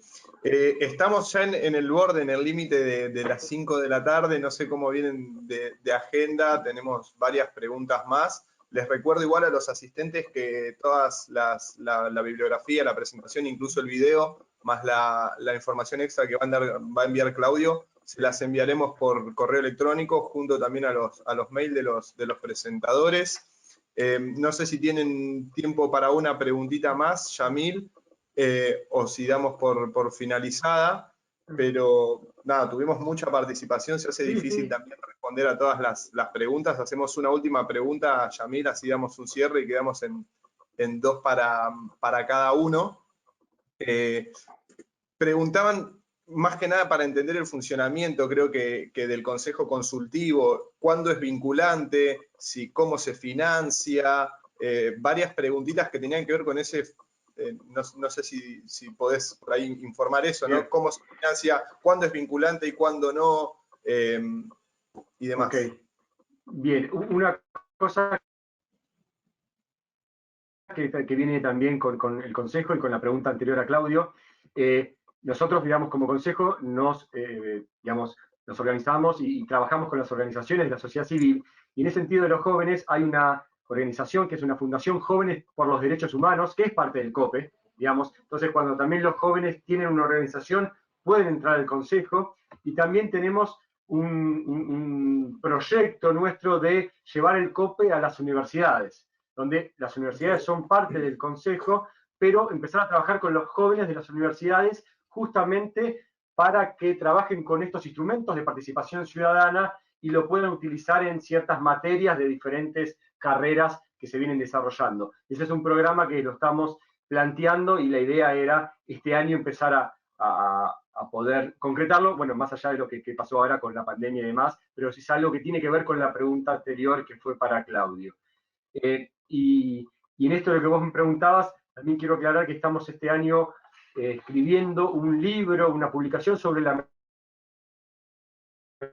Estamos ya en el borde, en el límite de las 5 de la tarde, no sé cómo vienen de agenda, tenemos varias preguntas más, Les recuerdo igual a los asistentes que todas la bibliografía, la presentación, incluso el video, más la información extra que va a enviar Claudio, se las enviaremos por correo electrónico, junto también a los mails de los presentadores. No sé si tienen tiempo para una preguntita más, Yamil, o si damos por finalizada, pero nada, tuvimos mucha participación, se hace difícil también responder a todas las preguntas. Hacemos una última pregunta, Yamil, así damos un cierre y quedamos en 2 para cada uno. Preguntaban, más que nada para entender el funcionamiento, creo que del Consejo Consultivo, ¿cuándo es vinculante? ¿Cómo se financia? Varias preguntitas que tenían que ver con ese, no sé si podés por ahí informar eso, ¿no? ¿Cómo se financia? ¿Cuándo es vinculante y cuándo no? Y demás. Okay. Bien, una cosa que viene también con el Consejo y con la pregunta anterior a Claudio, nosotros, digamos, como Consejo nos organizamos y trabajamos con las organizaciones de la sociedad civil, y en ese sentido de los jóvenes hay una organización que es una fundación Jóvenes por los Derechos Humanos, que es parte del COPE, digamos. Entonces, cuando también los jóvenes tienen una organización, pueden entrar al Consejo, y también tenemos un proyecto nuestro de llevar el COPE a las universidades, donde las universidades son parte del Consejo, pero empezar a trabajar con los jóvenes de las universidades justamente para que trabajen con estos instrumentos de participación ciudadana y lo puedan utilizar en ciertas materias de diferentes carreras que se vienen desarrollando. Ese es un programa que lo estamos planteando y la idea era este año empezar a poder concretarlo, bueno, más allá de lo que pasó ahora con la pandemia y demás, pero es algo que tiene que ver con la pregunta anterior que fue para Claudio. Y en esto de lo que vos me preguntabas, también quiero aclarar que estamos este año escribiendo un libro, una publicación sobre la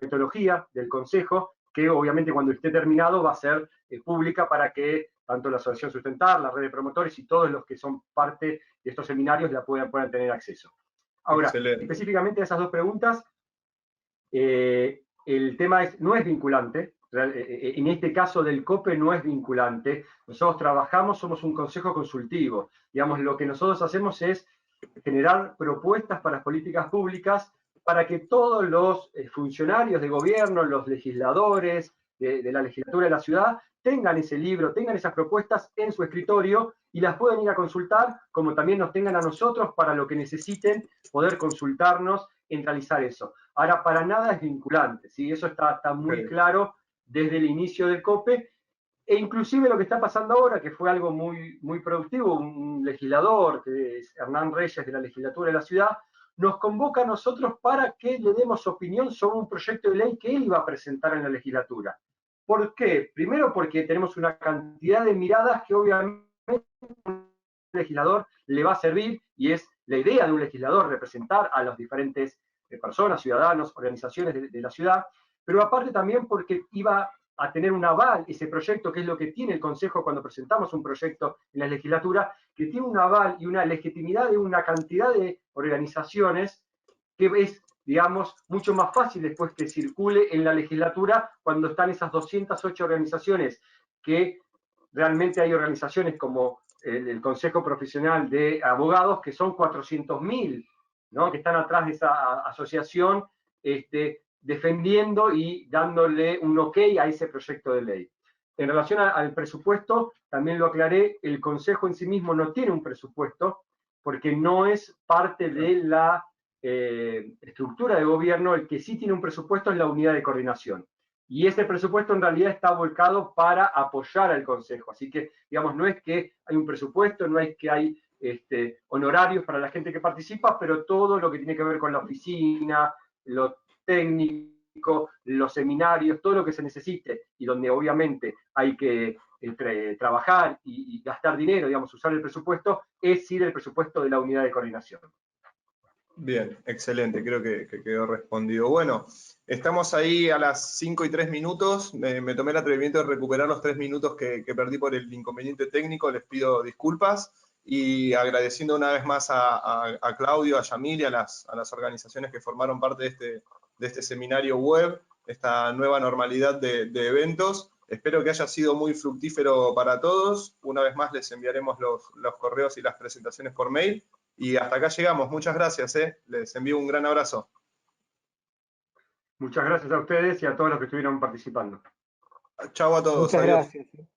metodología del Consejo, que obviamente cuando esté terminado va a ser pública para que tanto la Asociación Sustentar, la red de promotores y todos los que son parte de estos seminarios la puedan tener acceso. Ahora, excelente. Específicamente a esas dos preguntas, el tema no es vinculante. En este caso del COPE no es vinculante. Nosotros trabajamos, somos un consejo consultivo. Digamos, lo que nosotros hacemos es generar propuestas para políticas públicas para que todos los funcionarios de gobierno, los legisladores de la legislatura de la ciudad, tengan ese libro, tengan esas propuestas en su escritorio y las puedan ir a consultar, como también nos tengan a nosotros para lo que necesiten, poder consultarnos en realizar eso. Ahora, para nada es vinculante, ¿sí? Eso está muy claro desde el inicio del COPE, e inclusive lo que está pasando ahora, que fue algo muy productivo, un legislador, que es Hernán Reyes de la legislatura de la ciudad, nos convoca a nosotros para que le demos opinión sobre un proyecto de ley que él iba a presentar en la legislatura. ¿Por qué? Primero porque tenemos una cantidad de miradas que obviamente un legislador le va a servir, y es la idea de un legislador representar a las diferentes personas, ciudadanos, organizaciones de la ciudad, pero aparte también porque iba a tener un aval ese proyecto, que es lo que tiene el Consejo cuando presentamos un proyecto en la legislatura, que tiene un aval y una legitimidad de una cantidad de organizaciones que es, digamos, mucho más fácil después que circule en la legislatura cuando están esas 208 organizaciones, que realmente hay organizaciones como el Consejo Profesional de Abogados, que son 400.000, ¿no?, que están atrás de esa asociación, defendiendo y dándole un ok a ese proyecto de ley. En relación al presupuesto, también lo aclaré, el Consejo en sí mismo no tiene un presupuesto, porque no es parte de la estructura de gobierno. El que sí tiene un presupuesto es la unidad de coordinación. Y ese presupuesto en realidad está volcado para apoyar al Consejo. Así que, digamos, no es que hay un presupuesto, no es que hay honorarios para la gente que participa, pero todo lo que tiene que ver con la oficina, lo técnico, los seminarios, todo lo que se necesite, y donde obviamente hay que trabajar y gastar dinero, digamos, usar el presupuesto, es ir el presupuesto de la unidad de coordinación. Bien, excelente, creo que quedó respondido. Bueno, estamos ahí a las 5:03. Me tomé el atrevimiento de recuperar los 3 minutos que perdí por el inconveniente técnico, les pido disculpas, y agradeciendo una vez más a Claudio, a Yamil y a las organizaciones que formaron parte de este seminario web, esta nueva normalidad de eventos. Espero que haya sido muy fructífero para todos. Una vez más les enviaremos los correos y las presentaciones por mail. Y hasta acá llegamos. Muchas gracias. Les envío un gran abrazo. Muchas gracias a ustedes y a todos los que estuvieron participando. Chau a todos. Muchas Adiós. gracias.